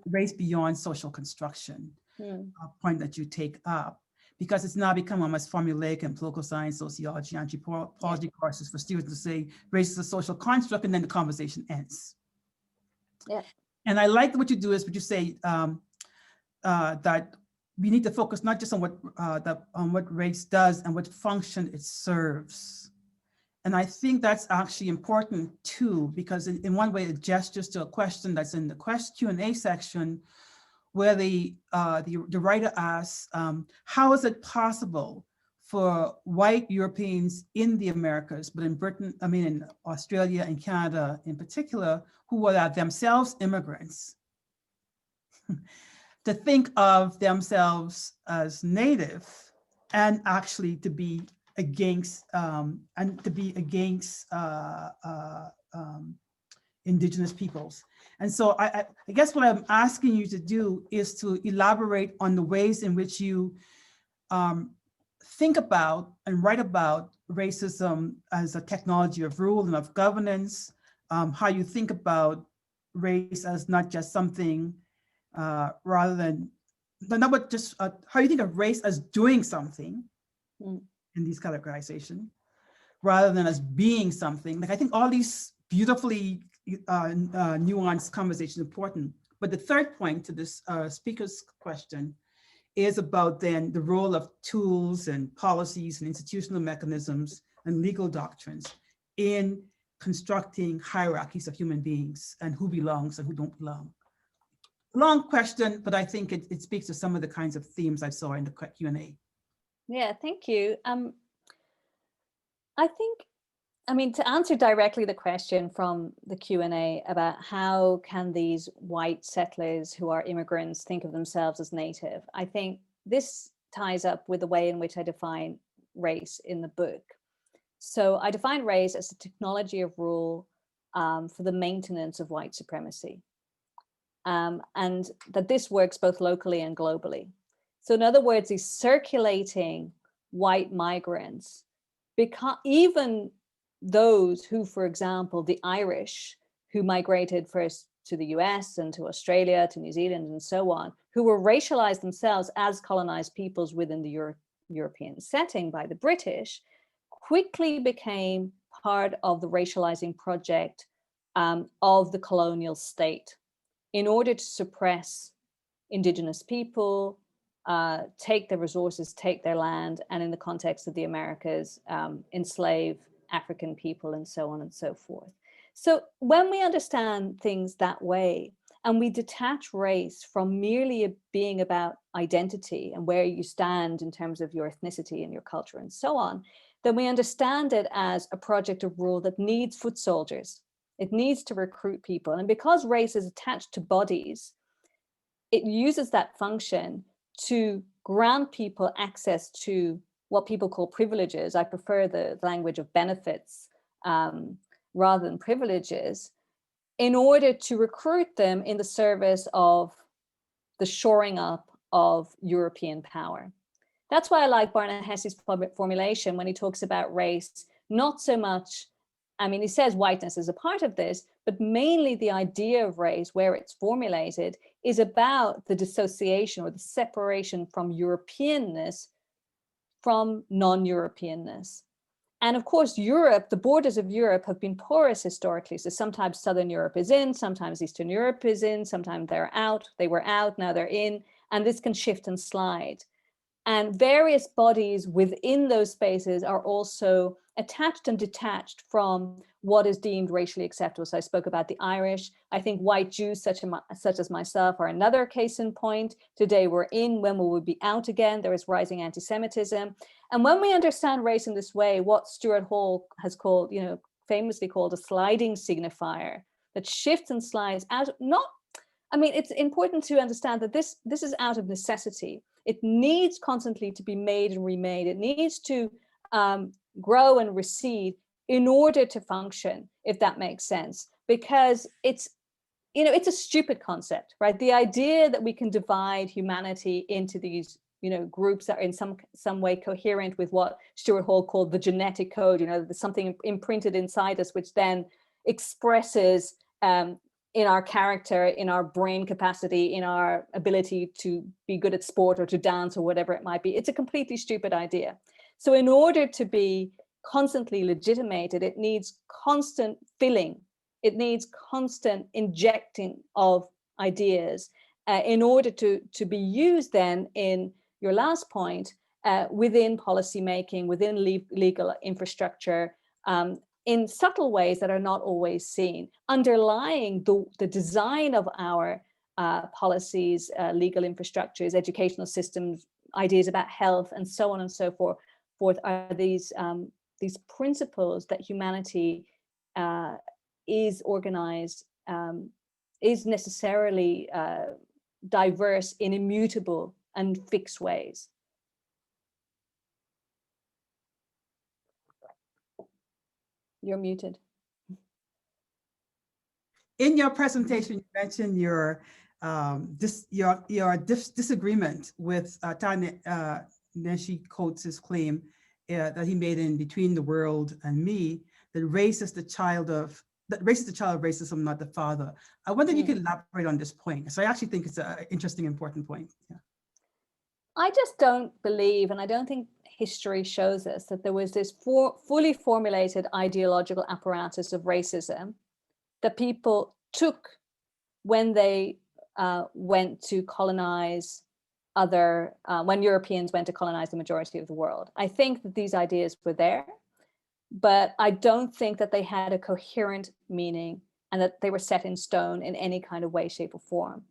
race beyond social construction point that you take up, because it's now become almost formulaic in political science, sociology, anthropology courses for students to say race is a social construct, and then the conversation ends. Yeah. And I like what you do is what you say that we need to focus not just on what race does and what function it serves. And I think that's actually important too, because in one way it gestures to a question that's in the Q&A section, where the writer asks, how is it possible for white Europeans in the Americas, but in Britain, in Australia and Canada in particular, who are themselves immigrants, to think of themselves as native and actually to be against indigenous peoples. And so I guess what I'm asking you to do is to elaborate on the ways in which you think about and write about racism as a technology of rule and of governance, how you think about race as not just something rather than, not just how you think of race as doing something in these categorizations, rather than as being something. Like, I think all these beautifully nuanced conversations are important. But the third point to this speaker's question is about then the role of tools and policies and institutional mechanisms and legal doctrines in constructing hierarchies of human beings and who belongs and who don't belong. Long question, but I think it speaks to some of the kinds of themes I saw in the Q&A. Yeah, thank you. I think, to answer directly the question from the Q&A about how can these white settlers who are immigrants think of themselves as native, I think this ties up with the way in which I define race in the book. So I define race as a technology of rule for the maintenance of white supremacy. And that this works both locally and globally. So in other words, these circulating white migrants, even those who, for example, the Irish who migrated first to the US and to Australia, to New Zealand and so on, who were racialized themselves as colonized peoples within the European setting by the British, quickly became part of the racializing project of the colonial state in order to suppress indigenous people, take their resources, take their land, and in the context of the Americas, enslave African people and so on and so forth. So when we understand things that way, and we detach race from merely being about identity and where you stand in terms of your ethnicity and your culture and so on, then we understand it as a project of rule that needs foot soldiers. It needs to recruit people. And because race is attached to bodies, it uses that function to grant people access to what people call privileges. I prefer the language of benefits rather than privileges, in order to recruit them in the service of the shoring up of European power. That's why I like Barnett Hesse's formulation when he talks about race, not so much, I mean, he says whiteness is a part of this, but mainly the idea of race, where it's formulated, is about the dissociation or the separation from Europeanness from non-Europeanness. And of course, Europe, the borders of Europe have been porous historically. So sometimes Southern Europe is in, sometimes Eastern Europe is in, sometimes they're out, they were out, now they're in, and this can shift and slide. And various bodies within those spaces are also attached and detached from what is deemed racially acceptable. So I spoke about the Irish. I think white Jews, such as myself, are another case in point. Today we're in, when will we be out again? There is rising anti-Semitism. And when we understand race in this way, what Stuart Hall has called, famously called a sliding signifier, that shifts and slides out, it's important to understand that this is out of necessity. It needs constantly to be made and remade. It needs to grow and recede in order to function, if that makes sense, because it's a stupid concept, right? The idea that we can divide humanity into these groups that are in some way coherent with what Stuart Hall called the genetic code, there's something imprinted inside us, which then expresses in our character, in our brain capacity, in our ability to be good at sport or to dance or whatever it might be. It's a completely stupid idea. So in order to be constantly legitimated, it needs constant filling. It needs constant injecting of ideas in order to be used then in your last point, within policymaking, within legal infrastructure, in subtle ways that are not always seen, underlying the design of our policies, legal infrastructures, educational systems, ideas about health, and so on and so forth, are these principles that humanity is organized, is necessarily diverse in immutable and fixed ways. You're muted. In your presentation, you mentioned your disagreement with Ta-Nehisi Coates' claim that he made in Between the World and Me, that race is the child of racism, not the father. I wonder if you could elaborate on this point. So I actually think it's an interesting, important point. Yeah. I just don't believe, and I don't think history shows us, that there was this fully formulated ideological apparatus of racism that people took when they went to colonize when Europeans went to colonize the majority of the world. I think that these ideas were there, but I don't think that they had a coherent meaning and that they were set in stone in any kind of way, shape, or form.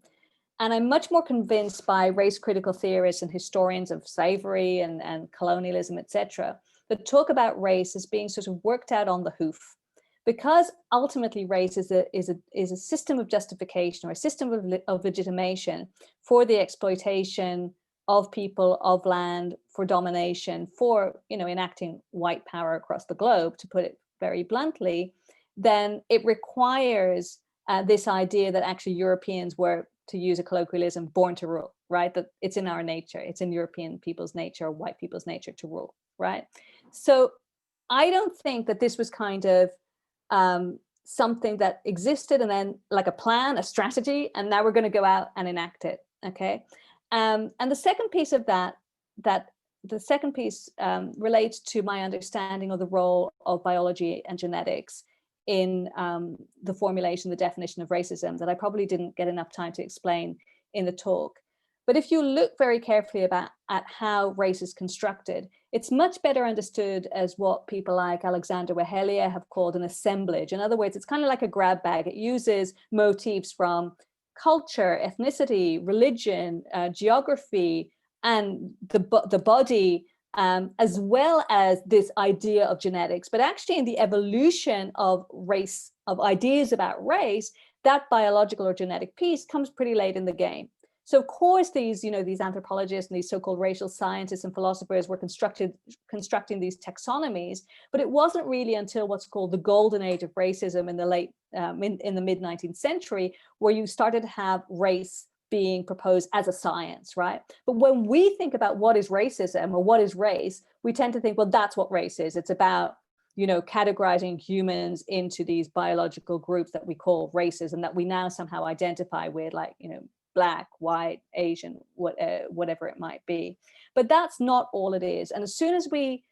And I'm much more convinced by race critical theorists and historians of slavery and colonialism, etc., that talk about race as being sort of worked out on the hoof, because ultimately race is a system of justification or a system of legitimation for the exploitation of people, of land, for domination, for enacting white power across the globe, to put it very bluntly. Then it requires this idea that actually Europeans were, to use a colloquialism, born to rule, right? That it's in our nature, it's in European people's nature, or white people's nature to rule, right? So I don't think that this was kind of something that existed and then like a plan, a strategy, and now we're going to go out and enact it, okay? And the second piece of relates to my understanding of the role of biology and genetics in the formulation, the definition of racism, that I probably didn't get enough time to explain in the talk. But if you look very carefully at how race is constructed, it's much better understood as what people like Alexander Wehelia have called an assemblage. In other words, it's kind of like a grab bag. It uses motifs from culture, ethnicity, religion, geography, and the body, as well as this idea of genetics. But actually in the evolution of race, of ideas about race, that biological or genetic piece comes pretty late in the game. So of course, these anthropologists and these so-called racial scientists and philosophers were constructing these taxonomies, but it wasn't really until what's called the golden age of racism in the mid 19th century, where you started to have race being proposed as a science, right? But when we think about what is racism or what is race, we tend to think, well, that's what race is. It's about, categorizing humans into these biological groups that we call races, and that we now somehow identify with, like, Black, white, Asian, whatever it might be. But that's not all it is. And as soon as we,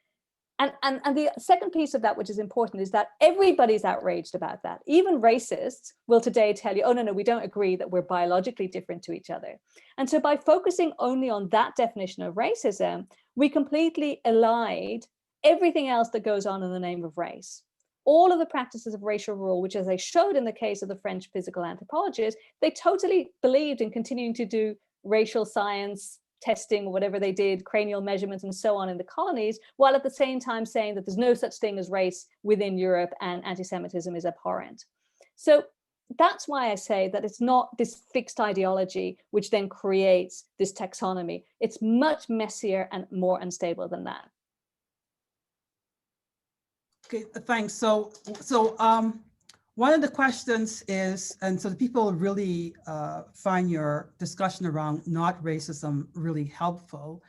and the second piece of that, which is important, is that everybody's outraged about that. Even racists will today tell you, oh, no, we don't agree that we're biologically different to each other. And so by focusing only on that definition of racism, we completely elide everything else that goes on in the name of race. All of the practices of racial rule, which, as I showed in the case of the French physical anthropologists, they totally believed in continuing to do racial science testing, whatever they did, cranial measurements and so on in the colonies, while at the same time saying that there's no such thing as race within Europe and anti-Semitism is abhorrent. So that's why I say that it's not this fixed ideology which then creates this taxonomy. It's much messier and more unstable than that. Okay, thanks. So one of the questions is, and so the people really find your discussion around not racism really helpful,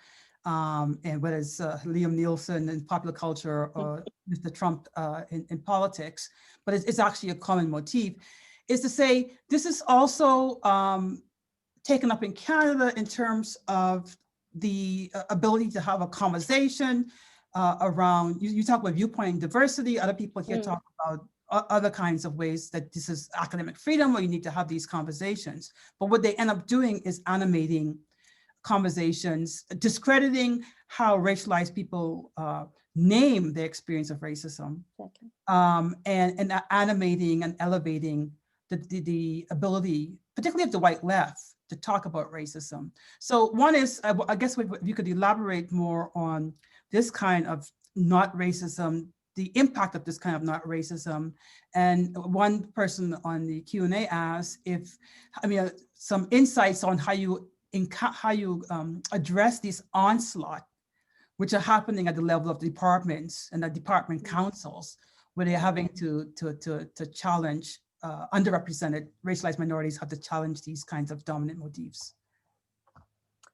and whether it's Liam Nielsen in popular culture or Mr. Trump in politics, but it's actually a common motif, is to say this is also taken up in Canada in terms of the ability to have a conversation around, you talk about viewpoint diversity, other people here talk about other kinds of ways that this is academic freedom, or you need to have these conversations. But what they end up doing is animating conversations, discrediting how racialized people name their experience of racism, and animating and elevating the ability, particularly of the white left, to talk about racism. So one is, I guess if you could elaborate more on this kind of not racism, the impact of this kind of not racism. And one person on the Q&A asked if, some insights on how you address these onslaught, which are happening at the level of departments and the department councils, where they're having to challenge underrepresented racialized minorities, have to challenge these kinds of dominant motifs.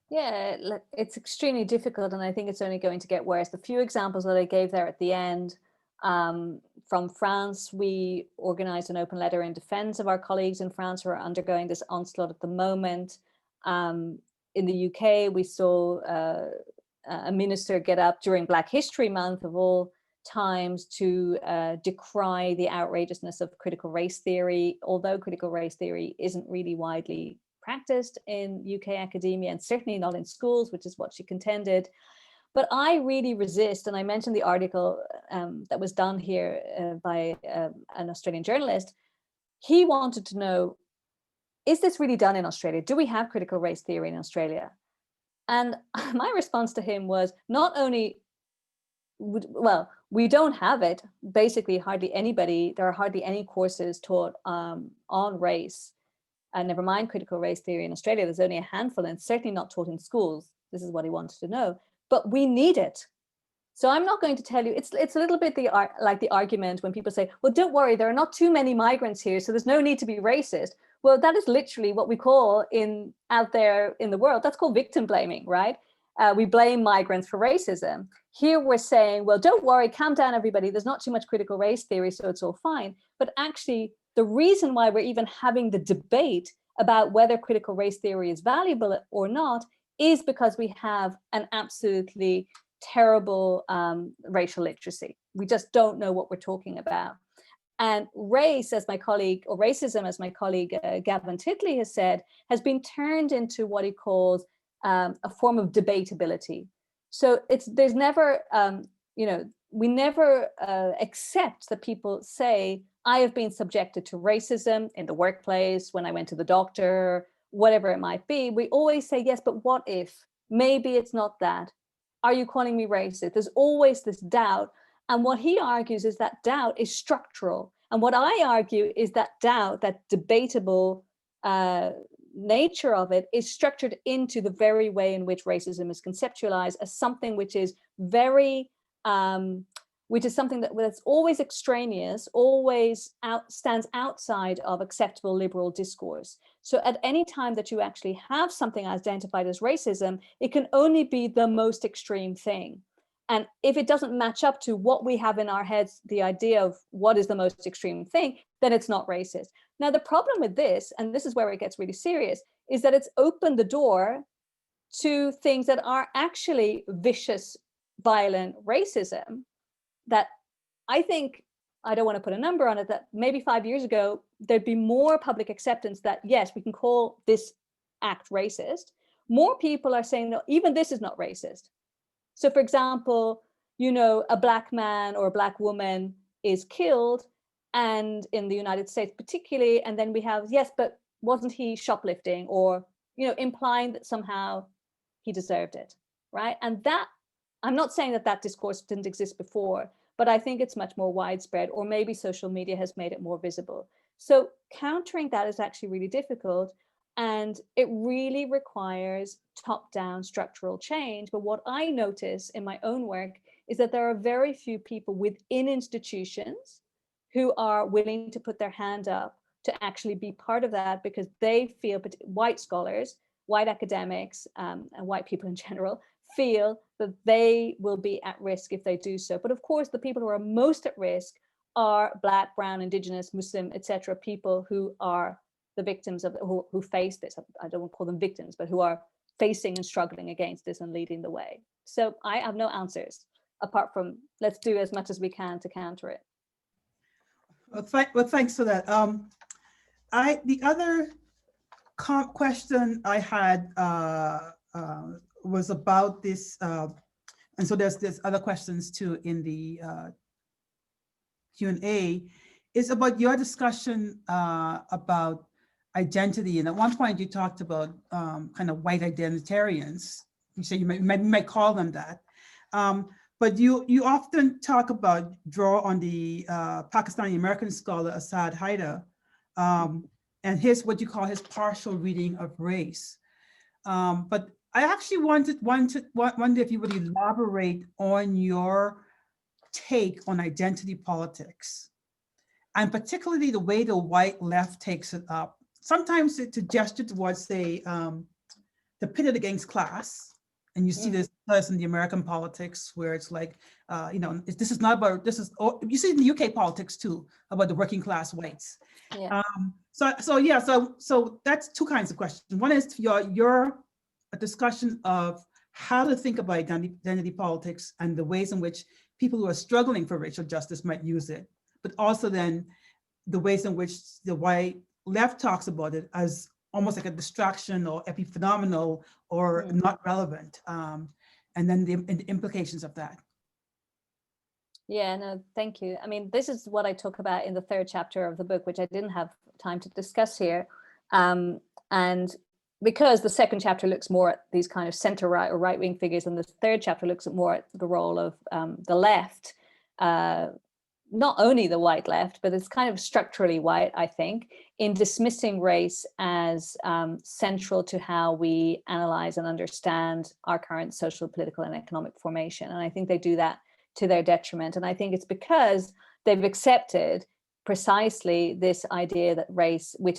Yeah, it's extremely difficult, and I think it's only going to get worse. The few examples that I gave there at the end, from France, we organized an open letter in defense of our colleagues in France who are undergoing this onslaught at the moment. In the UK, we saw a minister get up during Black History Month of all times to decry the outrageousness of critical race theory, although critical race theory isn't really widely practiced in UK academia, and certainly not in schools, which is what she contended. But I really resist, and I mentioned the article that was done here by an Australian journalist. He wanted to know, is this really done in Australia? Do we have critical race theory in Australia? And my response to him was, not only, well, we don't have it. Basically, there are hardly any courses taught on race. And never mind critical race theory in Australia, there's only a handful, and certainly not taught in schools. This is what he wanted to know. But we need it. So I'm not going to tell you, it's a little bit like the argument when people say, well, don't worry, there are not too many migrants here, so there's no need to be racist. Well, that is literally what we call out there in the world, that's called victim blaming, right? We blame migrants for racism. Here we're saying, well, don't worry, calm down, everybody. There's not too much critical race theory, so it's all fine. But actually, the reason why we're even having the debate about whether critical race theory is valuable or not is because we have an absolutely terrible racial literacy. We just don't know what we're talking about. And race, as my colleague, or racism, as my colleague Gavin Titley has said, has been turned into what he calls a form of debatability. So there's never, we never accept that people say, I have been subjected to racism in the workplace, when I went to the doctor, whatever it might be. We always say, yes, but what if? Maybe it's not that. Are you calling me racist? There's always this doubt. And what he argues is that doubt is structural. And what I argue is that doubt, that debatable nature of it is structured into the very way in which racism is conceptualized as something which is very, which is something that's always extraneous, always stands outside of acceptable liberal discourse. So at any time that you actually have something identified as racism, it can only be the most extreme thing. And if it doesn't match up to what we have in our heads, the idea of what is the most extreme thing, then it's not racist. Now, the problem with this, and this is where it gets really serious, is that it's opened the door to things that are actually vicious, violent racism that I think, I don't want to put a number on it, that maybe 5 years ago, there'd be more public acceptance that, yes, we can call this act racist. More people are saying, no, even this is not racist. So for example, you know, a Black man or a Black woman is killed, and in the United States particularly, and then we have, yes, but wasn't he shoplifting, or, you know, implying that somehow he deserved it, right? And that, I'm not saying that that discourse didn't exist before, but I think it's much more widespread, or maybe social media has made it more visible. So countering that is actually really difficult. And it really requires top-down structural change. But what I notice in my own work is that there are very few people within institutions who are willing to put their hand up to actually be part of that, because they feel, white scholars, white academics, and white people in general, feel that they will be at risk if they do so. But of course, the people who are most at risk are Black, Brown, Indigenous, Muslim, etc., people who are the victims of, who face this. I don't want to call them victims, but who are facing and struggling against this and leading the way. So I have no answers apart from let's do as much as we can to counter it. Well, thanks for that. The other question I had was about this, and so there's other questions too in the Q&A, is about your discussion about identity. And at one point you talked about kind of white identitarians. You say you might call them that. But you often talk about, draw on the Pakistani American scholar Asad Haider, and what you call his partial reading of race. But I actually wondered if you would elaborate on your take on identity politics, and particularly the way the white left takes it up. Sometimes to gesture towards, say, to pit it against class. And you see this in the American politics where it's like, you know, this is not about, this is, you see it in the UK politics too, about the working class whites. Yeah. So that's two kinds of questions. One is your discussion of how to think about identity politics and the ways in which people who are struggling for racial justice might use it, but also then the ways in which the white left talks about it as almost like a distraction or epiphenomenal or not relevant, and then the implications of that. Yeah, no, thank you. I mean, this is what I talk about in the third chapter of the book, which I didn't have time to discuss here. And because the second chapter looks more at these kind of center right or right wing figures, and the third chapter looks at more at the role of the left, not only the white left, but it's kind of structurally white, I think, in dismissing race as central to how we analyze and understand our current social, political, and economic formation. And I think they do that to their detriment. And I think it's because they've accepted precisely this idea that race, which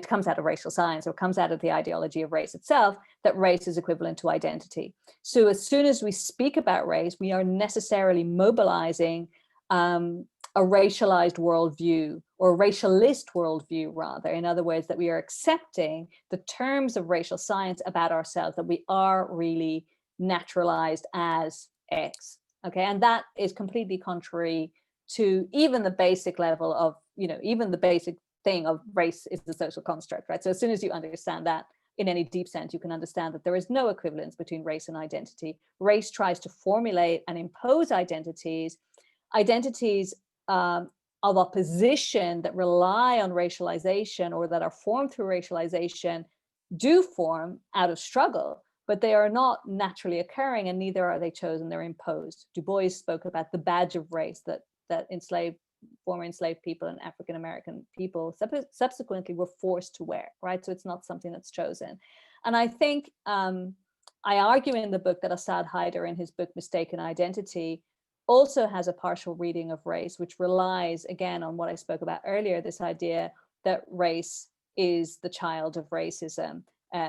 comes out of racial science or comes out of the ideology of race itself, that race is equivalent to identity. So as soon as we speak about race, we are necessarily mobilizing a racialized worldview, or racialist worldview rather. In other words, that we are accepting the terms of racial science about ourselves, that we are really naturalized as X. Okay, and that is completely contrary to even the basic level of, you know, even the basic thing of race is the social construct, right? So as soon as you understand that in any deep sense, you can understand that there is no equivalence between race and identity. Race tries to formulate and impose identities of opposition that rely on racialization or that are formed through racialization do form out of struggle, but they are not naturally occurring, and neither are they chosen, they're imposed. Du Bois spoke about the badge of race that enslaved former enslaved people and African American people subsequently were forced to wear, right? So it's not something that's chosen. And I think I argue in the book that Assad Haider, in his book Mistaken Identity, also has a partial reading of race, which relies again on what I spoke about earlier, this idea that race is the child of racism,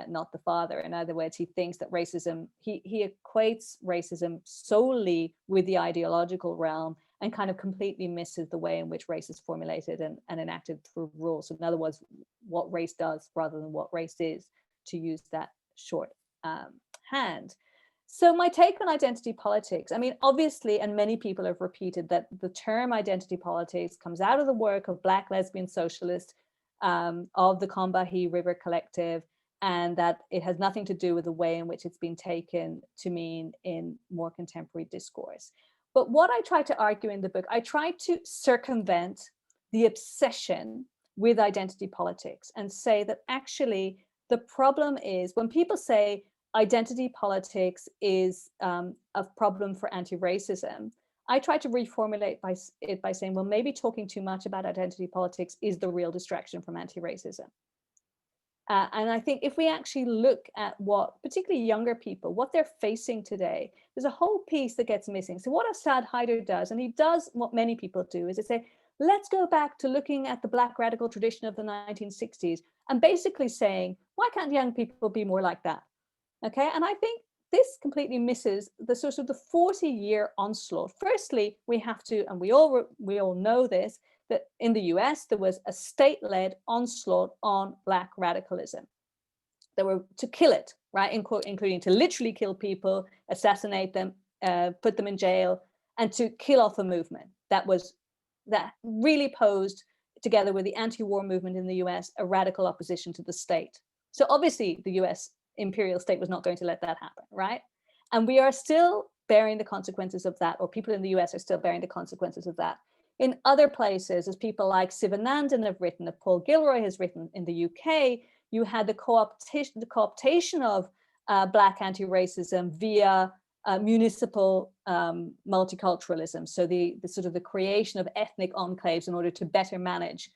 not the father. In other words, he thinks that racism, he equates racism solely with the ideological realm and kind of completely misses the way in which race is formulated and enacted through rules. So in other words, what race does rather than what race is, to use that short hand. So my take on identity politics, I mean, obviously, and many people have repeated that the term identity politics comes out of the work of Black lesbian socialists of the Combahee River Collective, and that it has nothing to do with the way in which it's been taken to mean in more contemporary discourse. But what I try to argue in the book, I try to circumvent the obsession with identity politics and say that actually the problem is when people say identity politics is a problem for anti-racism, I try to reformulate it by saying, well, maybe talking too much about identity politics is the real distraction from anti-racism. And I think if we actually look at what, particularly younger people, what they're facing today, there's a whole piece that gets missing. So what Assad Haider does, and he does what many people do, is they say, let's go back to looking at the Black radical tradition of the 1960s and basically saying, why can't young people be more like that? Okay, and I think this completely misses the sort of the 40-year onslaught. Firstly, we have to, and we all know this, that in the US, there was a state-led onslaught on Black radicalism. They were to kill it, right? Including to literally kill people, assassinate them, put them in jail, and to kill off a movement that really posed, together with the anti-war movement in the US, a radical opposition to the state. So obviously the US imperial state was not going to let that happen, right? And we are still bearing the consequences of that, or people in the US are still bearing the consequences of that. In other places, as people like Sivanandan have written, that Paul Gilroy has written in the UK, you had the co-optation of Black anti-racism via municipal multiculturalism. So the sort of the creation of ethnic enclaves in order to better manage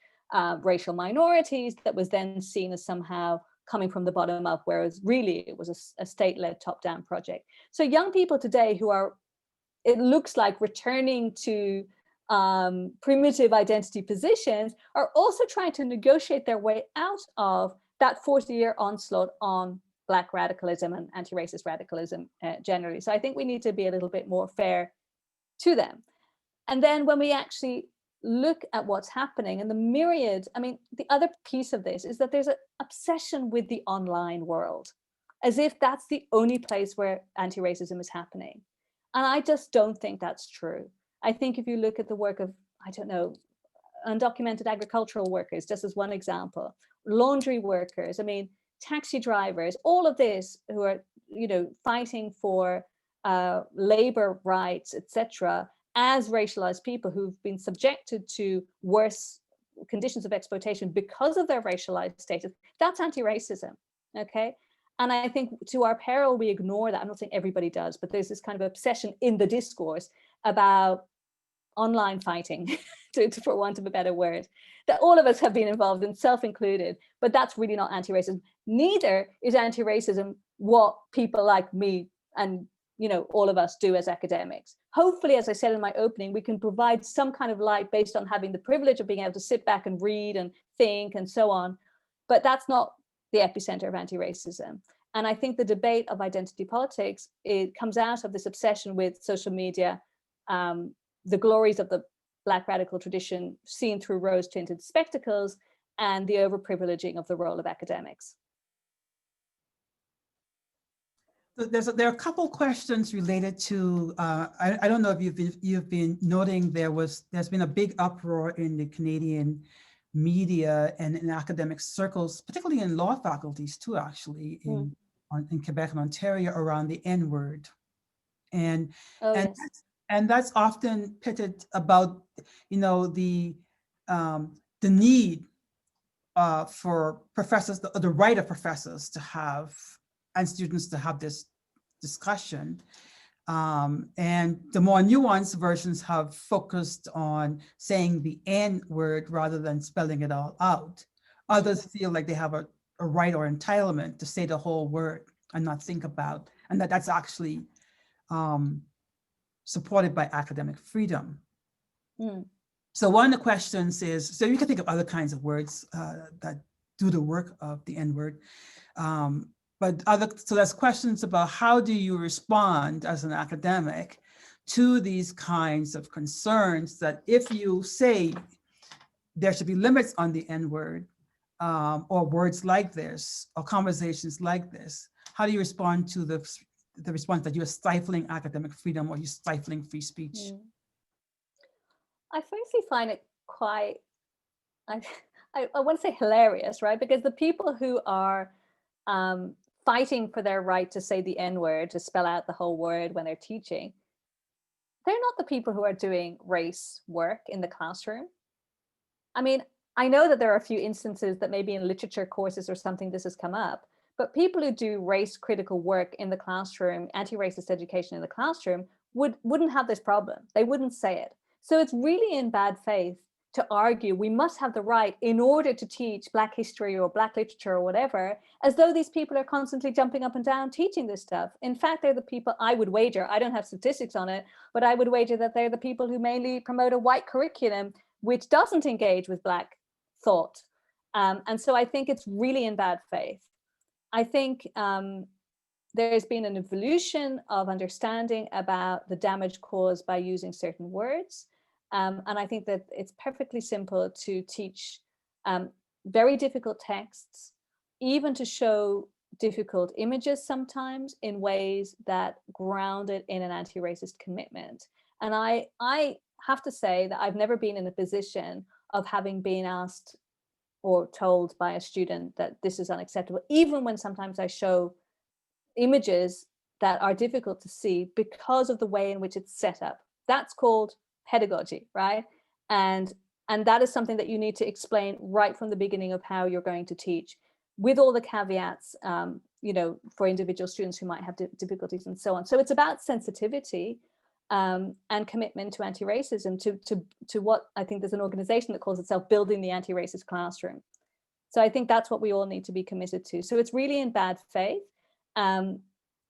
racial minorities, that was then seen as somehow coming from the bottom up, whereas really it was a state-led top-down project. So young people today who are, it looks like, returning to primitive identity positions are also trying to negotiate their way out of that 40-year onslaught on Black radicalism and anti-racist radicalism generally. So I think we need to be a little bit more fair to them. And then when we actually look at what's happening and the myriad, I mean, the other piece of this is that there's an obsession with the online world, as if that's the only place where anti-racism is happening. And I just don't think that's true. I think if you look at the work of, I don't know, undocumented agricultural workers, just as one example, laundry workers, I mean, taxi drivers, all of this who are, you know, fighting for labor rights, etc., as racialized people who've been subjected to worse conditions of exploitation because of their racialized status, that's anti-racism, okay? And I think to our peril, we ignore that. I'm not saying everybody does, but there's this kind of obsession in the discourse about online fighting, for want of a better word, that all of us have been involved in, self-included, but that's really not anti-racism. Neither is anti-racism what people like me and, you know, all of us do as academics. Hopefully, as I said in my opening, we can provide some kind of light based on having the privilege of being able to sit back and read and think and so on, but that's not the epicenter of anti-racism. And I think the debate of identity politics, it comes out of this obsession with social media, the glories of the Black radical tradition seen through rose-tinted spectacles, and the overprivileging of the role of academics. There are a couple questions related to, I don't know if you've been noting there's been a big uproar in the Canadian media and in academic circles, particularly in law faculties too, actually, in Quebec and Ontario, around the N-word. And that's often pitted about, you know, the need for professors, the right of professors to have, and students to have this discussion. And the more nuanced versions have focused on saying the N word rather than spelling it all out. Others feel like they have a right or entitlement to say the whole word and not think about, and that's actually supported by academic freedom. So one of the questions is, so you can think of other kinds of words that do the work of the N word. So there's questions about how do you respond as an academic to these kinds of concerns that if you say there should be limits on the N word or words like this or conversations like this, how do you respond to the response that you're stifling academic freedom or you're stifling free speech? I firstly find it quite, I want to say hilarious, right? Because the people who are fighting for their right to say the N-word, to spell out the whole word when they're teaching, they're not the people who are doing race work in the classroom. I mean, I know that there are a few instances that maybe in literature courses or something this has come up, but people who do race critical work in the classroom, anti-racist education in the classroom, wouldn't have this problem. They wouldn't say it. So it's really in bad faith to argue we must have the right in order to teach Black history or Black literature or whatever, as though these people are constantly jumping up and down teaching this stuff. In fact, they're the people, I would wager, I don't have statistics on it, but I would wager that they're the people who mainly promote a white curriculum which doesn't engage with Black thought. And so I think it's really in bad faith. I think there's been an evolution of understanding about the damage caused by using certain words. And I think that it's perfectly simple to teach very difficult texts, even to show difficult images sometimes in ways that ground it in an anti-racist commitment. And I have to say that I've never been in a position of having been asked or told by a student that this is unacceptable, even when sometimes I show images that are difficult to see because of the way in which it's set up. That's called pedagogy, right? And that is something that you need to explain right from the beginning of how you're going to teach, with all the caveats, for individual students who might have difficulties and so on. So it's about sensitivity and commitment to anti-racism, to what I think there's an organization that calls itself Building the Anti-Racist Classroom. So I think that's what we all need to be committed to. So it's really in bad faith, and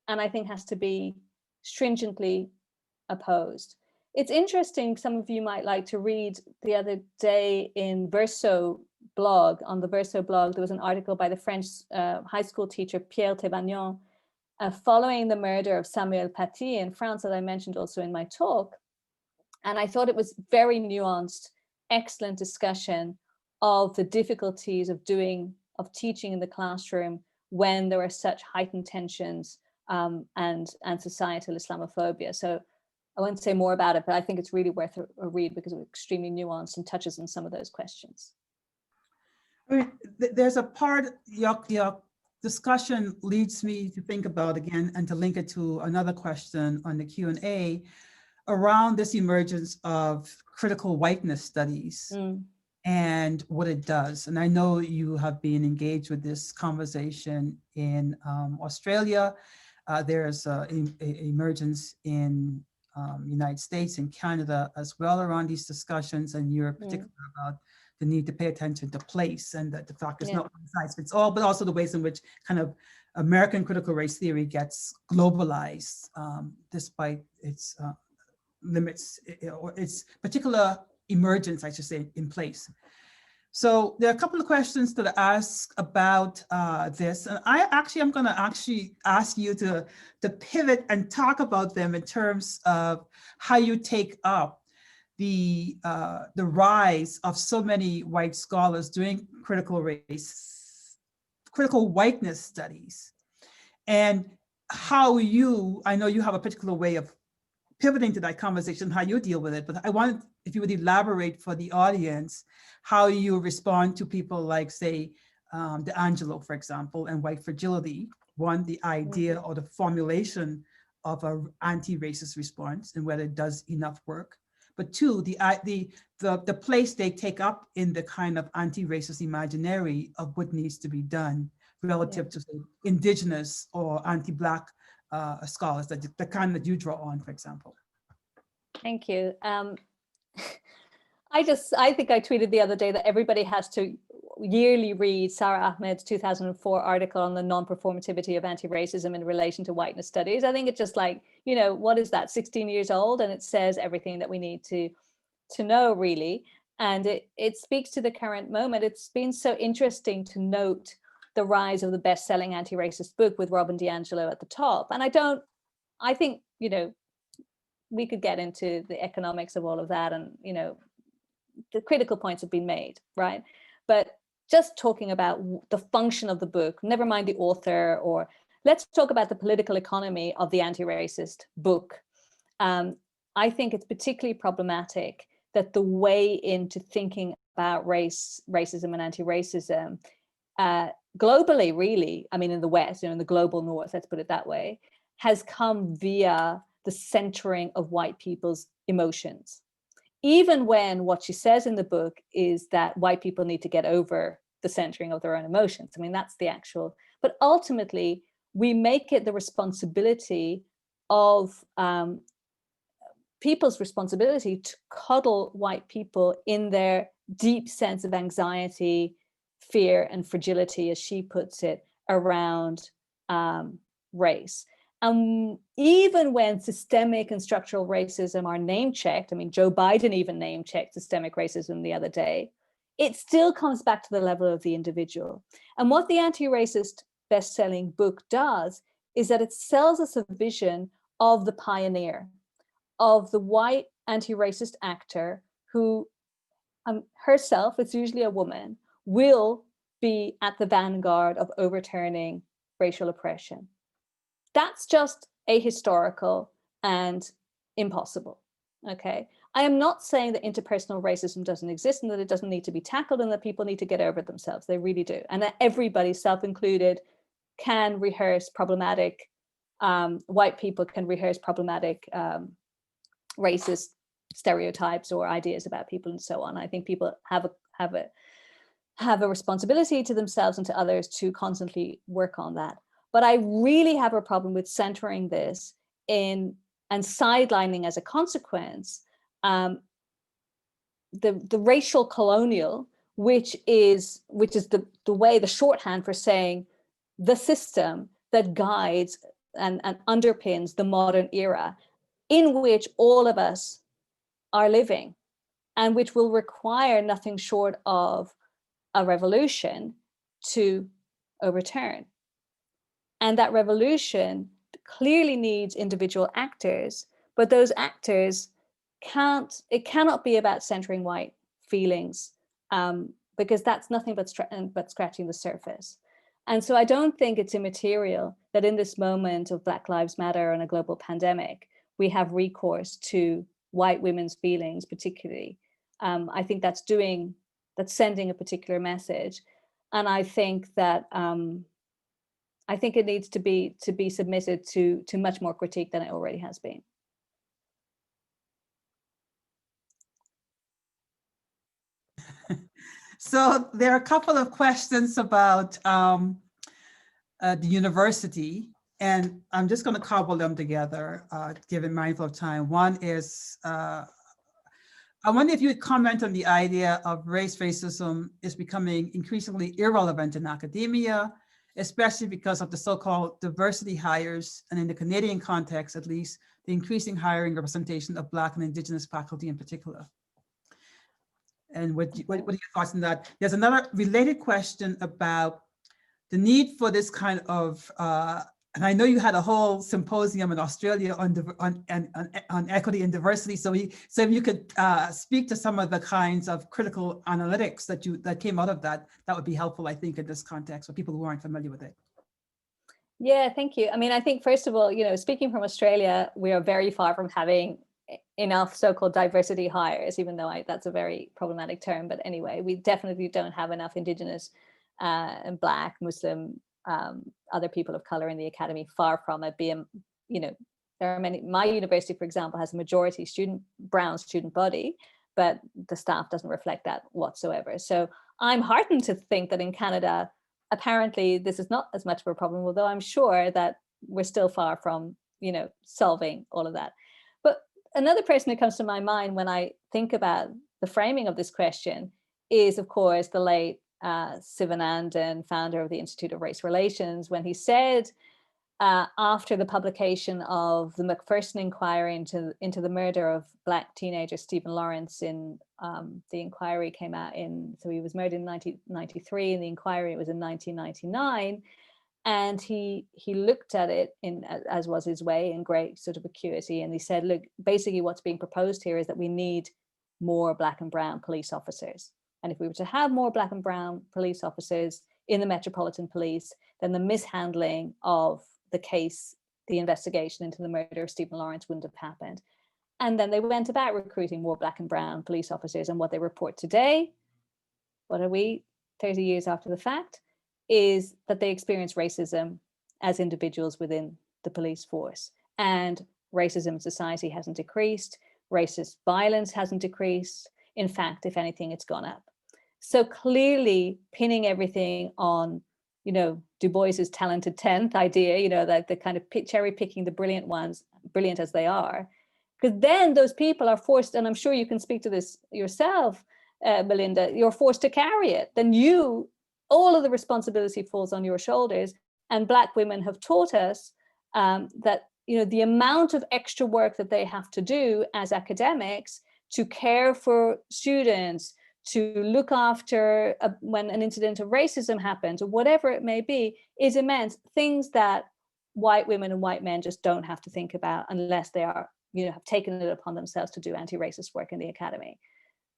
I think has to be stringently opposed. It's interesting, some of you might like to read the other day in Verso blog, on the Verso blog, there was an article by the French high school teacher Pierre Thévagnon, following the murder of Samuel Paty in France, that I mentioned also in my talk. And I thought it was very nuanced, excellent discussion of the difficulties of teaching in the classroom when there are such heightened tensions and societal Islamophobia. So I won't say more about it, but I think it's really worth a read because it's extremely nuanced and touches on some of those questions. I mean, there's a part, your discussion leads me to think about again and to link it to another question on the Q&A around this emergence of critical whiteness studies and what it does. And I know you have been engaged with this conversation in Australia. There's an emergence in United States and Canada as well around these discussions, and Europe particularly about the need to pay attention to place and that the fact is not one size fits all, but also the ways in which kind of American critical race theory gets globalized despite its limits or its particular emergence, I should say, in place. So there are a couple of questions to ask about this, and I'm going to ask you to pivot and talk about them in terms of how you take up the rise of so many white scholars doing critical whiteness studies, and how I know you have a particular way of pivoting to that conversation, how you deal with it, but I want if you would elaborate for the audience how you respond to people like, say, D'Angelo, for example, and white fragility. One, the idea or the formulation of an anti-racist response and whether it does enough work. But two, the place they take up in the kind of anti-racist imaginary of what needs to be done relative to, say, indigenous or anti-Black scholars, the kind that you draw on, for example? Thank you. I think I tweeted the other day that everybody has to yearly read Sarah Ahmed's 2004 article on the non-performativity of anti-racism in relation to whiteness studies. I think it's just like, you know, what is that, 16 years old? And it says everything that we need to know, really. And it speaks to the current moment. It's been so interesting to note the rise of the best-selling anti-racist book with Robin DiAngelo at the top. And I think, you know, we could get into the economics of all of that, and, you know, the critical points have been made, right? But just talking about the function of the book, never mind the author, or let's talk about the political economy of the anti-racist book. I think it's particularly problematic that the way into thinking about racism and anti-racism globally, really, I mean, in the West, you know, in the global North, let's put it that way, has come via the centering of white people's emotions. Even when what she says in the book is that white people need to get over the centering of their own emotions. I mean, that's the actual, but ultimately we make it the responsibility of people's responsibility to coddle white people in their deep sense of anxiety, fear, and fragility, as she puts it, around race. Even when systemic and structural racism are name-checked, I mean, Joe Biden even name-checked systemic racism the other day, it still comes back to the level of the individual. And what the anti-racist best-selling book does is that it sells us a vision of the pioneer, of the white anti-racist actor who herself, it's usually a woman, will be at the vanguard of overturning racial oppression. That's just ahistorical and impossible, okay? I am not saying that interpersonal racism doesn't exist and that it doesn't need to be tackled and that people need to get over it themselves. They really do. And that everybody, self-included, can rehearse problematic, white people can rehearse problematic racist stereotypes or ideas about people and so on. I think people have a responsibility to themselves and to others to constantly work on that. But I really have a problem with centering this in and sidelining as a consequence the racial colonial, which is the way, the shorthand for saying the system that guides and underpins the modern era in which all of us are living, and which will require nothing short of a revolution to overturn. And that revolution clearly needs individual actors, but those actors cannot be about centering white feelings, because that's nothing but scratching the surface. And so I don't think it's immaterial that in this moment of Black Lives Matter and a global pandemic, we have recourse to white women's feelings, particularly. I think that's sending a particular message. And I think that it needs to be submitted to much more critique than it already has been. So there are a couple of questions about the university, and I'm just going to cobble them together, given mindful of time. One is, I wonder if you would comment on the idea of racism is becoming increasingly irrelevant in academia, especially because of the so-called diversity hires, and in the Canadian context, at least, the increasing hiring representation of Black and Indigenous faculty in particular. And what are your thoughts on that? There's another related question about the need for this kind of, and I know you had a whole symposium in Australia on equity and diversity. So if you could speak to some of the kinds of critical analytics that came out of that, that would be helpful, I think, in this context for people who aren't familiar with it. Yeah, thank you. I mean, I think, first of all, speaking from Australia, we are very far from having enough so-called diversity hires, even though that's a very problematic term. But anyway, we definitely don't have enough Indigenous and Black, Muslim, other people of color in the academy, far from it. There are many, my university, for example, has a majority brown student body, but the staff doesn't reflect that whatsoever. So I'm heartened to think that in Canada, apparently this is not as much of a problem, although I'm sure that we're still far from, solving all of that. But another person who comes to my mind when I think about the framing of this question is, of course, the late Sivanandan, founder of the Institute of Race Relations, when he said, after the publication of the Macpherson inquiry into the murder of Black teenager Stephen Lawrence the inquiry came out so he was murdered in 1993, and the inquiry was in 1999. And he looked at it as was his way, in great sort of acuity. And he said, look, basically what's being proposed here is that we need more Black and brown police officers. And if we were to have more Black and brown police officers in the Metropolitan Police, then the mishandling of the case, the investigation into the murder of Stephen Lawrence wouldn't have happened. And then they went about recruiting more Black and brown police officers. And what they report today, what are we, 30 years after the fact, is that they experience racism as individuals within the police force. And racism in society hasn't decreased. Racist violence hasn't decreased. In fact, if anything, it's gone up. So clearly pinning everything on, Du Bois's talented 10th idea, that the kind of cherry picking the brilliant ones, brilliant as they are, because then those people are forced, and I'm sure you can speak to this yourself, Melinda, you're forced to carry it. Then all of the responsibility falls on your shoulders. And Black women have taught us that, the amount of extra work that they have to do as academics to care for students, to look after when an incident of racism happens, or whatever it may be, is immense. Things that white women and white men just don't have to think about unless they are, have taken it upon themselves to do anti-racist work in the academy.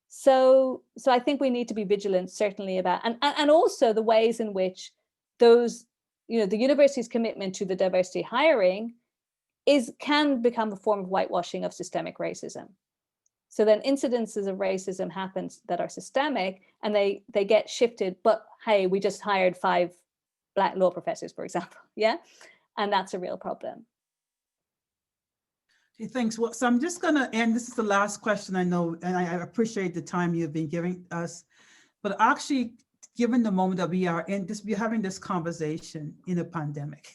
So I think we need to be vigilant, certainly, about, and also the ways in which those, the university's commitment to the diversity hiring can become a form of whitewashing of systemic racism. So then incidences of racism happen that are systemic, and they get shifted, but hey, we just hired 5 Black law professors, for example, yeah? And that's a real problem. Okay, thanks. Well, so I'm just gonna end, this is the last question, I know, and I appreciate the time you've been giving us, but actually, given the moment that we're having this conversation in a pandemic.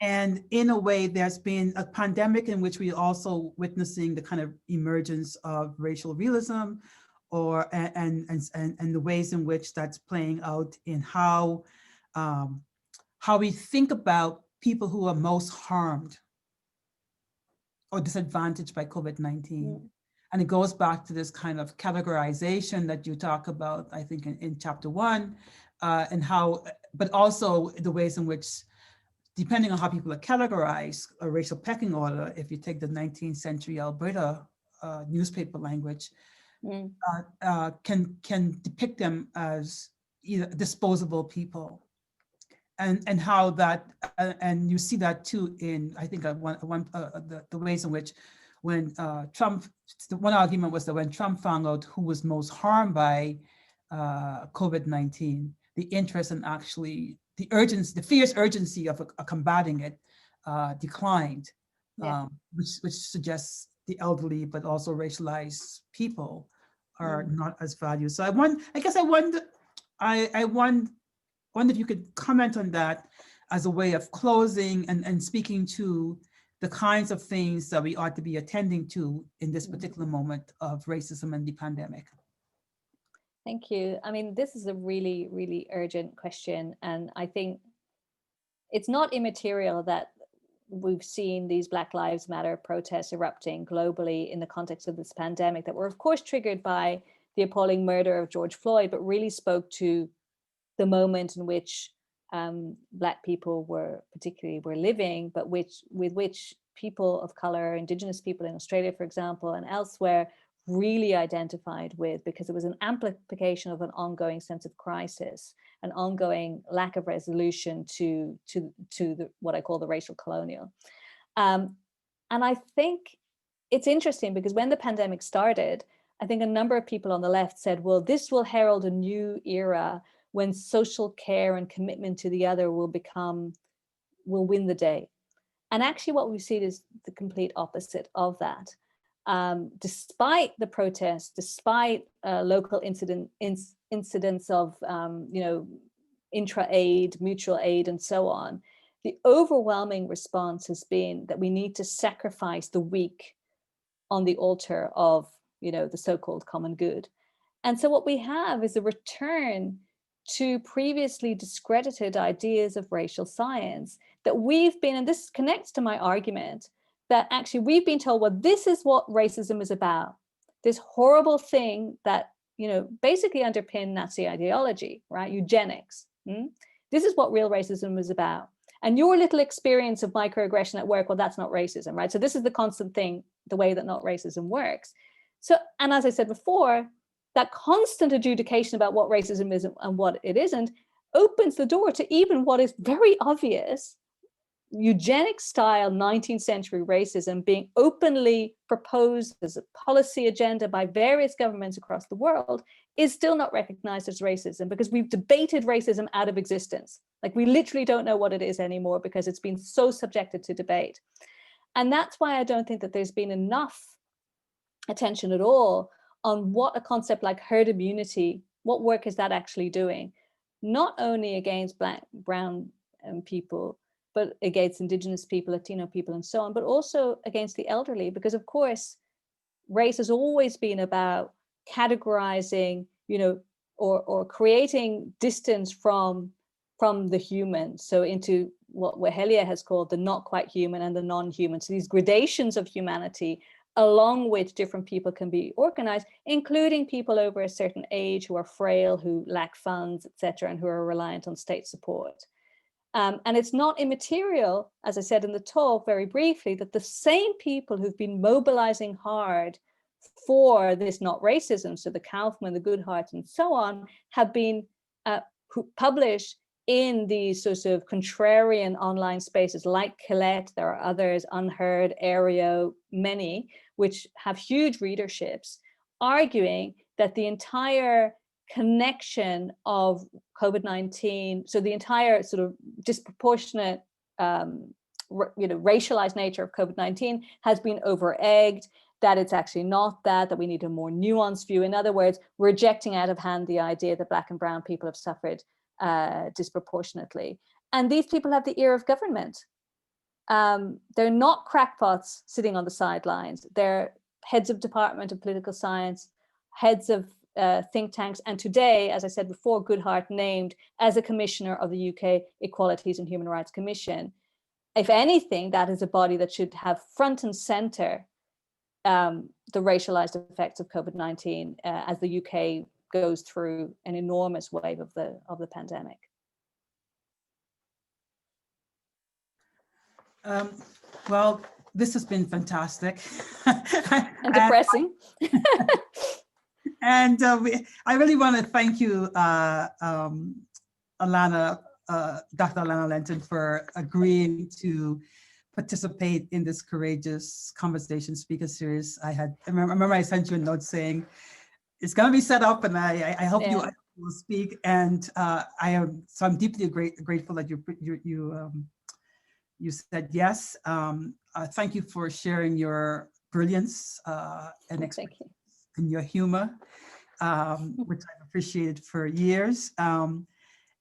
And in a way, there's been a pandemic in which we're also witnessing the kind of emergence of racial realism, and the ways in which that's playing out in how we think about people who are most harmed or disadvantaged by COVID-19. And it goes back to this kind of categorization that you talk about, I think, in chapter 1, and how, but also the ways in which, depending on how people are categorized, a racial pecking order, if you take the 19th century Alberta newspaper language, can depict them as either disposable people. And how that, and you see that too in, I think, the ways in which when Trump, one argument was that when Trump found out who was most harmed by COVID-19, the interest in actually, the urgency, the fierce urgency of combating it declined, which suggests the elderly, but also racialized people are not as valued. So I wonder if you could comment on that as a way of closing and speaking to the kinds of things that we ought to be attending to in this particular moment of racism and the pandemic. Thank you. I mean, this is a really, really urgent question. And I think it's not immaterial that we've seen these Black Lives Matter protests erupting globally in the context of this pandemic that were, of course, triggered by the appalling murder of George Floyd, but really spoke to the moment in which Black people were living, but with which people of color, Indigenous people in Australia, for example, and elsewhere, really identified with, because it was an amplification of an ongoing sense of crisis, an ongoing lack of resolution to what I call the racial colonial. And I think it's interesting because when the pandemic started, I think a number of people on the left said, well, this will herald a new era when social care and commitment to the other will win the day. And actually what we've seen is the complete opposite of that. Despite the protests, despite local incidents of intra-aid, mutual aid, and so on, the overwhelming response has been that we need to sacrifice the weak on the altar of, the so-called common good. And so what we have is a return to previously discredited ideas of racial science that we've been, and this connects to my argument, that actually we've been told, well, this is what racism is about. This horrible thing that, basically underpinned Nazi ideology, right? Eugenics. This is what real racism is about. And your little experience of microaggression at work, well, that's not racism, right? So this is the constant thing, the way that not racism works. So, and as I said before, that constant adjudication about what racism is and what it isn't opens the door to even what is very obvious eugenic style 19th century racism being openly proposed as a policy agenda by various governments across the world is still not recognized as racism, because we've debated racism out of existence. Like, we literally don't know what it is anymore because it's been so subjected to debate. And that's why I don't think that there's been enough attention at all on what a concept like herd immunity, what work is that actually doing, not only against Black, brown people, but against Indigenous people, Latino people, and so on, but also against the elderly, because of course, race has always been about categorizing, or creating distance from the human, so into what Wehelia has called the not quite human and the non-human. So these gradations of humanity along which different people can be organized, including people over a certain age who are frail, who lack funds, etc., and who are reliant on state support. And it's not immaterial, as I said in the talk very briefly, that the same people who've been mobilizing hard for this not racism, so the Kaufman, the Goodhart, and so on, have been published in these sorts of contrarian online spaces like Colette. There are others, Unheard, Aereo, many, which have huge readerships, arguing that the entire connection of COVID-19, so the entire sort of disproportionate, racialized nature of COVID-19 has been over-egged, that it's actually not that we need a more nuanced view. In other words, rejecting out of hand the idea that Black and brown people have suffered disproportionately. And these people have the ear of government. They're not crackpots sitting on the sidelines. They're heads of department of political science, heads of think tanks, and today, as I said before, Goodhart named as a commissioner of the UK Equalities and Human Rights Commission. If anything, that is a body that should have front and center the racialized effects of COVID-19 as the UK goes through an enormous wave of the pandemic. Well, this has been fantastic. And depressing. And I really want to thank you, Alana, Dr. Alana Lentin, for agreeing to participate in this courageous conversation speaker series. I remember I sent you a note saying it's going to be set up, and I hope you will speak. And I'm deeply grateful that you said yes. Thank you for sharing your brilliance and expertise and your humor, which I've appreciated for years.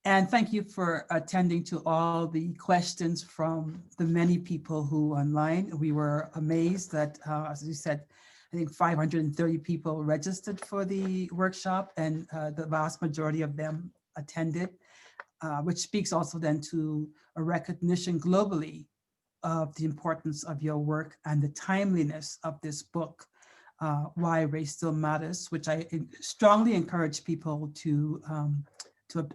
And thank you for attending to all the questions from the many people who online. We were amazed that, as you said, I think 530 people registered for the workshop, and the vast majority of them attended, which speaks also then to a recognition globally of the importance of your work and the timeliness of this book, Why Race Still Matters, which I strongly encourage people to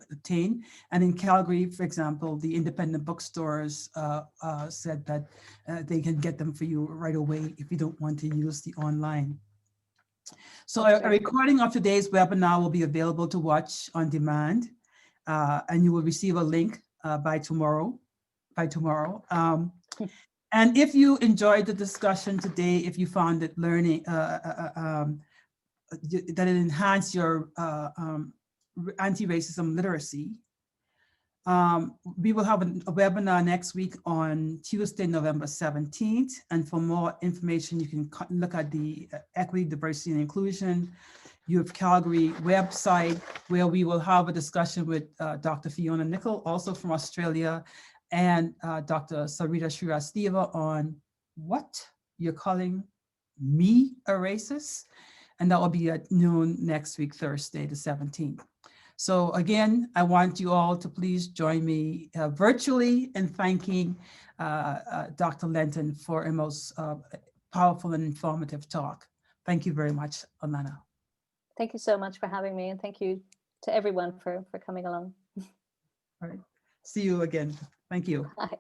obtain. And in Calgary, for example, the independent bookstores said that they can get them for you right away if you don't want to use the online. So a recording of today's webinar will be available to watch on demand, and you will receive a link by tomorrow. And if you enjoyed the discussion today, if you found it learning, that it enhanced your anti-racism literacy, we will have a webinar next week on Tuesday, November 17th. And for more information, you can look at the Equity, Diversity, and Inclusion U of Calgary website, where we will have a discussion with Dr. Fiona Nicol, also from Australia, and Dr. Sarita Shrivastava on what you're calling me a racist. And that will be at noon next week, Thursday, the 17th. So again, I want you all to please join me virtually in thanking Dr. Lentin for a most powerful and informative talk. Thank you very much, Alana. Thank you so much for having me, and thank you to everyone for coming along. All right. See you again. Thank you. Bye.